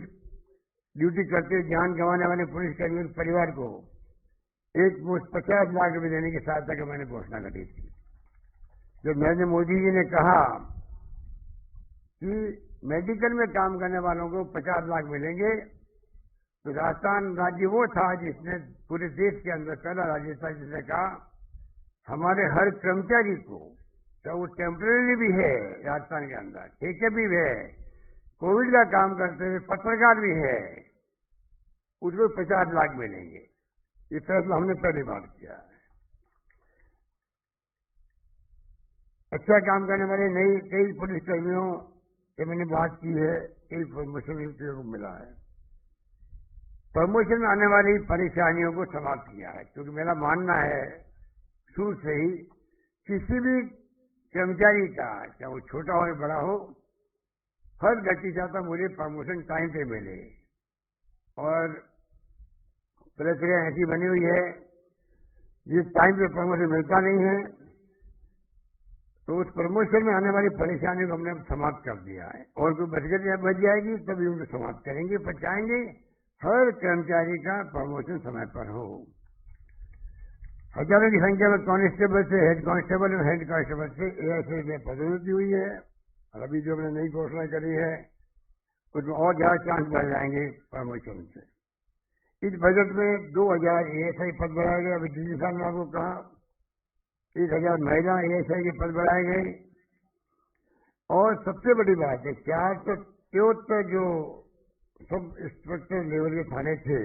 ड्यूटी करते जान गंवाने वाले पुलिसकर्मियों के परिवार को एक मुश्त 50 लाख रुपए देने की सहायता की मैंने घोषणा करी थी। जब नरेंद्र मोदी जी ने कहा कि मेडिकल में काम करने वालों को 50 लाख मिलेंगे, तो राजस्थान राज्य वो था जिसने पूरे देश के अंदर पहला राज्य था जिसने कहा हमारे हर कर्मचारी को, चाहे वो टेम्परेरी भी है राजस्थान के अंदर, ठेके भी है, कोविड का काम करते हुए पत्रकार भी है, उसको 50 लाख मिलेंगे। ये फैसला हमने पहली बार किया है। अच्छा काम करने वाले नई कई पुलिसकर्मियों से मैंने बात की है, कई प्रमोशन को मिला है। प्रमोशन में आने वाली परेशानियों को समाप्त किया है, क्योंकि मेरा मानना है शुरू से ही किसी भी कर्मचारी का, चाहे वो छोटा हो या बड़ा हो, हर व्यक्ति चाहता मुझे प्रमोशन टाइम पे मिले। और प्रक्रिया ऐसी बनी हुई है जिस टाइम पे प्रमोशन मिलता नहीं है, तो उस प्रमोशन में आने वाली परेशानियों को हमने समाप्त कर दिया है। और कोई बच जाएगी तभी उनको समाप्त करेंगे, पर चाहेंगे हर कर्मचारी का प्रमोशन समय पर हो। हजारों की संख्या में कांस्टेबल से हेड कांस्टेबल और हेड कांस्टेबल से एएसआई में पदोन्नति हुई है। और अभी जो हमने नई घोषणा करी है उसमें और ज्यादा चांस बढ़ जाएंगे प्रमोशन से। इस बजट में 2000 एएसआई पद बढ़ाए गए। अभी डीजी साहब ने आपको कहा 1000 महिला एएसआई के पद बढ़ाए गए। और सबसे बड़ी बात है 473 जो सब इंस्पेक्टर लेवल के थाने थे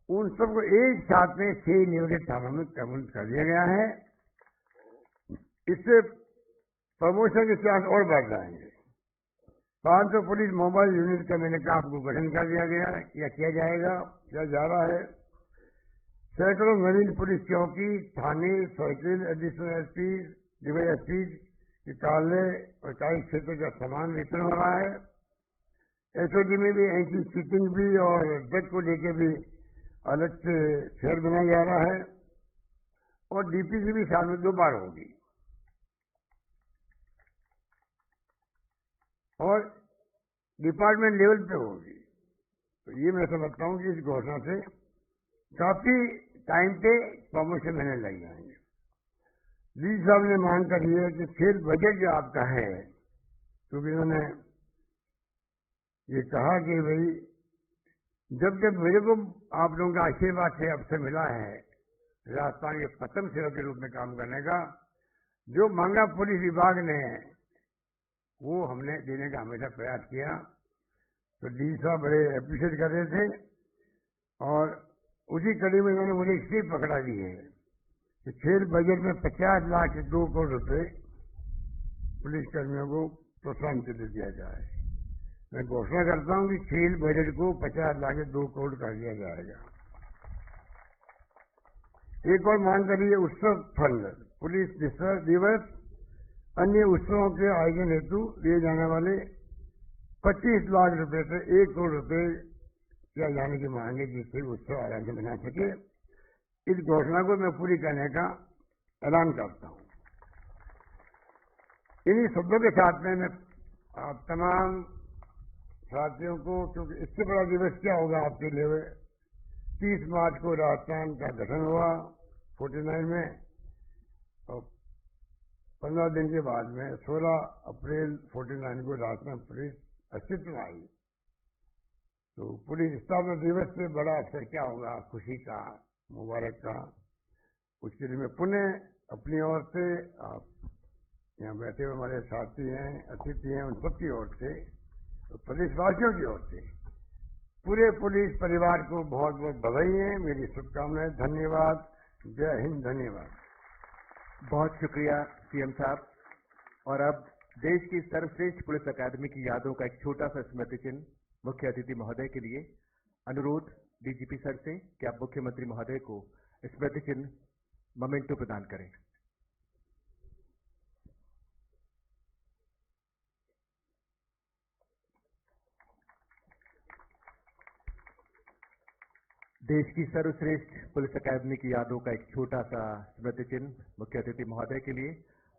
उन सबको एक साथ में 6 लेवल के थानों में कन्वर्ट कर दिया गया है। इससे प्रमोशन के चांस और बढ़ जाएंगे। 500 पुलिस मोबाइल यूनिट का मैंने कहा आपको गठन कर दिया गया है या किया जाएगा, किया जा रहा है। सैकड़ों नवीन पुलिस चौकी, थाने, सर्किल, एडिशनल एसपी, डिवाइस एसपी निकालने और कई क्षेत्रों का समान वितरण हो रहा है। एसओजी में भी एंटी चीटिंग भी और ड्रग को लेकर भी अलग से शहर बनाया जा रहा है। और डीपीसी भी साल में 2 बार होगी। और डिपार्टमेंट लेवल पे होगी। तो ये मैं समझता हूँ कि इस घोषणा से काफी टाइम पे प्रमोशन मिलने लग जाएंगे। जी साहब ने मांग कर है कि खेल बजट जो आपका है, क्योंकि इन्होंने ये कहा कि भाई जब जब मेरे को आप लोगों का आशीर्वाद से अवसर मिला है राजस्थान के प्रथम सेवक के रूप में काम करने का, जो मांगा पुलिस विभाग ने वो हमने देने का हमेशा प्रयास किया। तो डी साहब बड़े अप्रिशिएट कर रहे थे और उसी कड़ी में इन्होंने मुझे इसलिए पकड़ा दी है कि खेल बजट में 50 लाख से 2 करोड़ रुपए पुलिस कर्मियों को प्रोत्साहन के लिए दिया जाए। मैं घोषणा करता हूं कि खेल बजट को 50 लाख से 2 करोड़ कर दिया जाएगा। एक और मांग करिए उत्सव फंड, पुलिस दिवस अन्य उत्सवों के आयोजन हेतु दिए जाने वाले 25 लाख रुपए से 1 करोड़ रुपए किया जाने की मांग है, जिससे उत्सव आयोजन बना सके। इस घोषणा को मैं पूरी करने का ऐलान करता हूं। इन्हीं शब्दों के साथ में मैं आप तमाम साथियों को, क्योंकि इससे बड़ा दिवस क्या होगा आपके लिए, 30 मार्च को राजस्थान का गठन हुआ 49 में, और 15 दिन के बाद में 16 अप्रैल 49 को राजस्थान पुलिस अस्तित्व में आई। तो पुलिस स्थापना दिवस से बड़ा अवसर क्या होगा, खुशी का, मुबारक का। उसके लिए मैं पुनः अपनी ओर से, आप यहाँ बैठे हुए हमारे साथी हैं, अतिथि हैं, उन सबकी ओर से, प्रदेशवासियों की ओर से पूरे पुलिस परिवार को बहुत बहुत बधाई है, मेरी शुभकामनाएं। धन्यवाद। जय हिंद। धन्यवाद। बहुत शुक्रिया सीएम साहब। और अब देश की सर्वश्रेष्ठ पुलिस अकादमी की यादों का एक छोटा सा स्मृति चिन्ह मुख्य अतिथि महोदय के लिए। अनुरोध डीजीपी सर से कि आप मुख्यमंत्री महोदय को स्मृति चिन्ह मोमेंटो प्रदान करें। देश की सर्वश्रेष्ठ पुलिस अकादमी की यादों का एक छोटा सा स्मृति चिन्ह मुख्य अतिथि महोदय के लिए।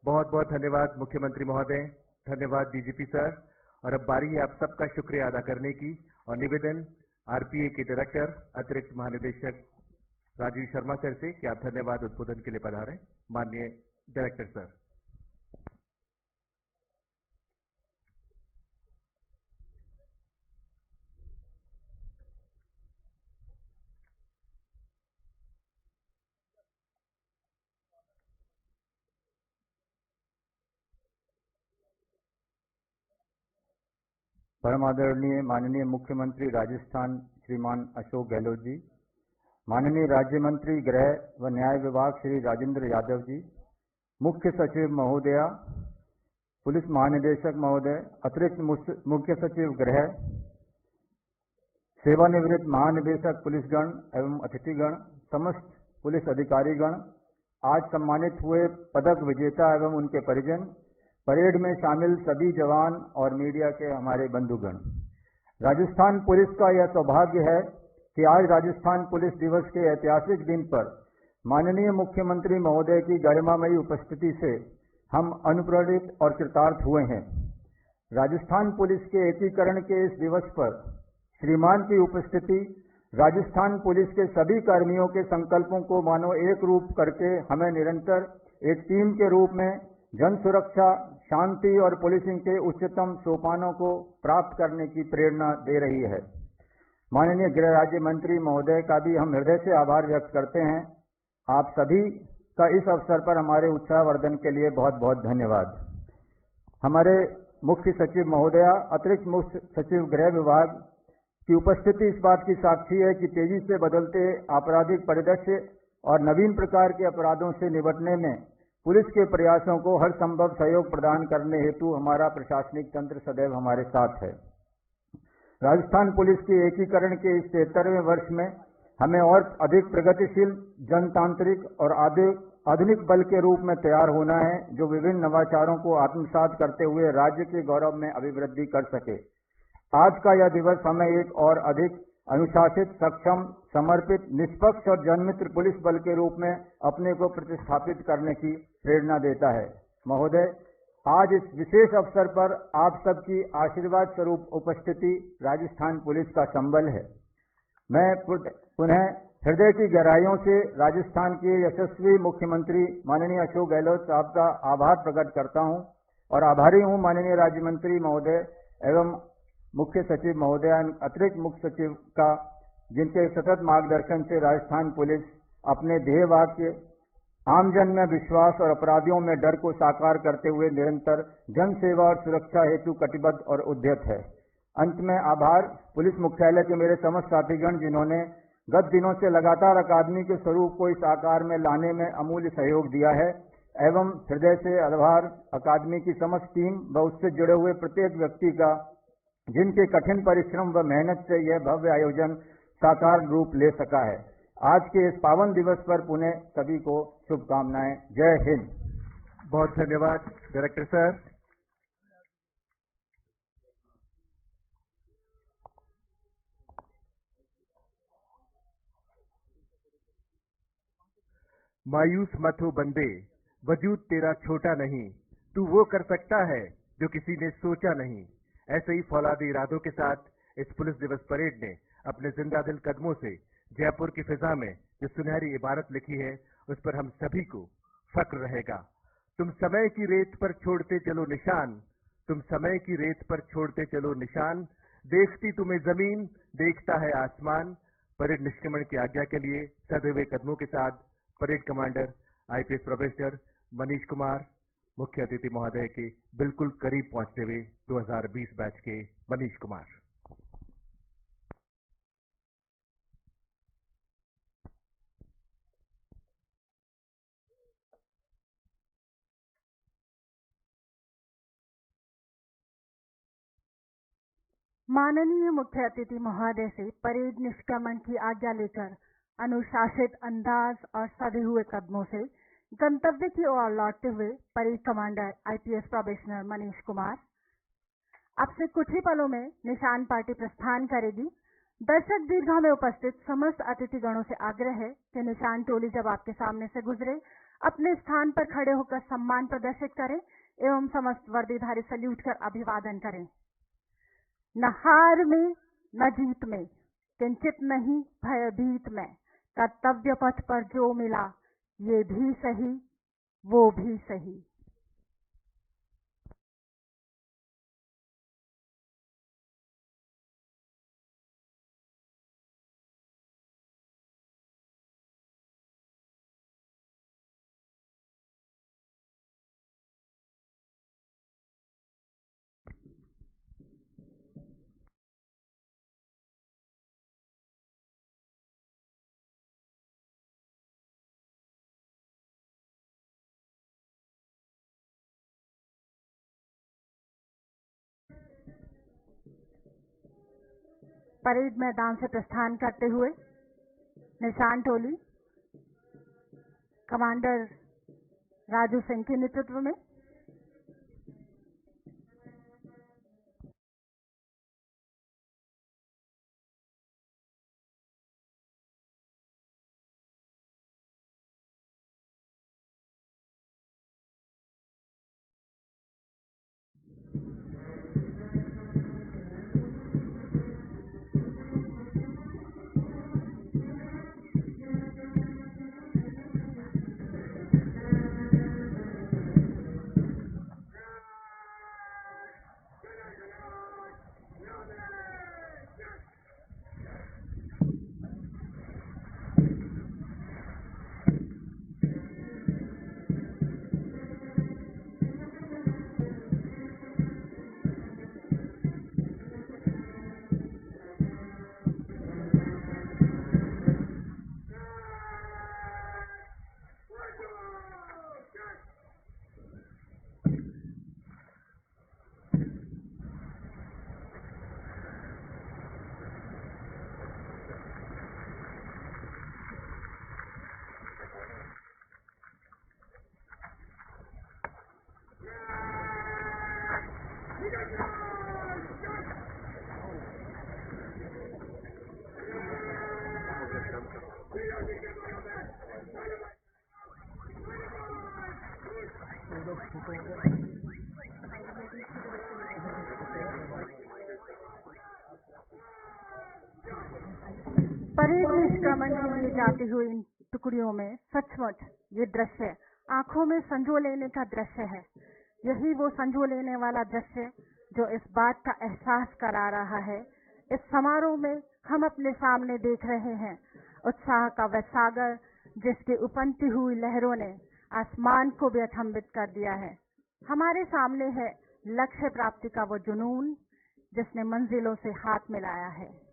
बहुत बहुत धन्यवाद मुख्यमंत्री महोदय, धन्यवाद डीजीपी सर। और अब बारी है आप सबका शुक्रिया अदा करने की, और निवेदन आरपीए के डायरेक्टर अतिरिक्त महानिदेशक राजीव शर्मा सर से कि आप धन्यवाद उद्बोधन के लिए पधारें। माननीय डायरेक्टर सर। परम आदरणीय माननीय मुख्यमंत्री राजस्थान श्रीमान अशोक गहलोत जी, माननीय राज्य मंत्री गृह व न्याय विभाग श्री राजेंद्र यादव जी, मुख्य सचिव महोदया, पुलिस महानिदेशक महोदय, अतिरिक्त मुख्य सचिव गृह, सेवानिवृत्त महानिदेशक पुलिसगण एवं अतिथिगण, समस्त पुलिस अधिकारीगण, आज सम्मानित हुए पदक विजेता एवं उनके परिजन, परेड में शामिल सभी जवान और मीडिया के हमारे बंधुगण। राजस्थान पुलिस का यह सौभाग्य है कि आज राजस्थान पुलिस दिवस के ऐतिहासिक दिन पर माननीय मुख्यमंत्री महोदय की गरिमामयी उपस्थिति से हम अनुप्राणित और कृतार्थ हुए हैं। राजस्थान पुलिस के एकीकरण के इस दिवस पर श्रीमान की उपस्थिति राजस्थान पुलिस के सभी कर्मियों के संकल्पों को मानो एक रूप करके हमें निरंतर एक टीम के रूप में जन सुरक्षा, शांति और पुलिसिंग के उच्चतम सोपानों को प्राप्त करने की प्रेरणा दे रही है। माननीय गृह राज्य मंत्री महोदय का भी हम हृदय से आभार व्यक्त करते हैं। आप सभी का इस अवसर पर हमारे उत्साहवर्धन के लिए बहुत बहुत धन्यवाद। हमारे मुख्य सचिव महोदया, अतिरिक्त मुख्य सचिव गृह विभाग की उपस्थिति इस बात की साक्षी है कि तेजी से बदलते आपराधिक परिदृश्य और नवीन प्रकार के अपराधों से निपटने में पुलिस के प्रयासों को हर संभव सहयोग प्रदान करने हेतु हमारा प्रशासनिक तंत्र सदैव हमारे साथ है। राजस्थान पुलिस के एकीकरण के इस 73वें वर्ष में हमें और अधिक प्रगतिशील, जनतांत्रिक और आधुनिक बल के रूप में तैयार होना है, जो विभिन्न नवाचारों को आत्मसात करते हुए राज्य के गौरव में अभिवृद्धि कर सके। आज का यह दिवस हमें एक और अधिक अनुशासित, सक्षम, समर्पित, निष्पक्ष और जनमित्र पुलिस बल के रूप में अपने को प्रतिस्थापित करने की प्रेरणा देता है। महोदय, आज इस विशेष अवसर पर आप सबकी आशीर्वाद स्वरूप उपस्थिति राजस्थान पुलिस का संबल है। मैं पुनः हृदय की गहराइयों से राजस्थान के यशस्वी मुख्यमंत्री माननीय अशोक गहलोत साहब का आभार प्रकट करता हूं और आभारी हूं माननीय राज्य मंत्री महोदय एवं मुख्य सचिव महोदय, अतिरिक्त मुख्य सचिव का, जिनके सतत मार्गदर्शन से राजस्थान पुलिस अपने ध्येय वाक्य आमजन में विश्वास और अपराधियों में डर को साकार करते हुए निरंतर जन सेवा और सुरक्षा हेतु कटिबद्ध और उद्यत है। अंत में आभार पुलिस मुख्यालय के मेरे समस्त साथीगण, जिन्होंने गत दिनों से लगातार अकादमी के स्वरूप को इस आकार में लाने में अमूल्य सहयोग दिया है, एवं हृदय से आभार अकादमी की समस्त टीम व उससे जुड़े हुए प्रत्येक व्यक्ति का, जिनके कठिन परिश्रम व मेहनत से यह भव्य आयोजन साकार रूप ले सका है। आज के इस पावन दिवस पर पुनः सभी को शुभकामनाएं। जय हिंद। बहुत धन्यवाद डायरेक्टर सर। मायूस मत हो बंदे, वजूद तेरा छोटा नहीं, तू वो कर सकता है जो किसी ने सोचा नहीं। ऐसे ही फौलादी इरादों के साथ इस पुलिस दिवस परेड ने अपने जिंदा दिल कदमों से जयपुर की फिजा में जो सुनहरी इबारत लिखी है, उस पर हम सभी को फक्र रहेगा। तुम समय की रेत पर छोड़ते चलो निशान, तुम समय की रेत पर छोड़ते चलो निशान, देखती तुम्हें जमीन, देखता है आसमान। परेड निष्क्रमण की आज्ञा के लिए सधे हुए कदमों के साथ parade commander IPS professor Manish Kumar, मुख्य अतिथि महोदय के बिल्कुल करीब पहुंचते हुए 2020 बैच के मनीष कुमार। माननीय मुख्य अतिथि महोदय से परेड निष्क्रमण की आज्ञा लेकर अनुशासित अंदाज और सधे हुए कदमों से गंतव्य की ओर लौटते हुए parade commander IPS probationer Manish Kumar अब से कुछ ही पलों में निशान पार्टी प्रस्थान करेगी। दर्शक दीर्घा में उपस्थित समस्त अतिथिगणों से आग्रह है कि निशान टोली जब आपके सामने से गुजरे अपने स्थान पर खड़े होकर सम्मान प्रदर्शित करें एवं समस्त वर्दीधारी सल्यूट कर अभिवादन करें। न हार में न जीत में, किंचित नहीं भयभीत में, कर्तव्य पथ पर जो मिला ये भी सही वो भी सही। परेड मैदान से प्रस्थान करते हुए निशान टोली कमांडर राजू सिंह के नेतृत्व में परेड में निष्क्रमण के लिए जाती हुई इन टुकड़ियों में सचमुच ये दृश्य आंखों में संजो लेने का दृश्य है। यही वो संजो लेने वाला दृश्य जो इस बात का एहसास करा रहा है। इस समारोह में हम अपने सामने देख रहे हैं उत्साह का वह सागर जिसकी उपनती हुई लहरों ने आसमान को भी अचंभित कर दिया है। हमारे सामने है लक्ष्य प्राप्ति का वो जुनून जिसने मंजिलों से हाथ मिलाया है।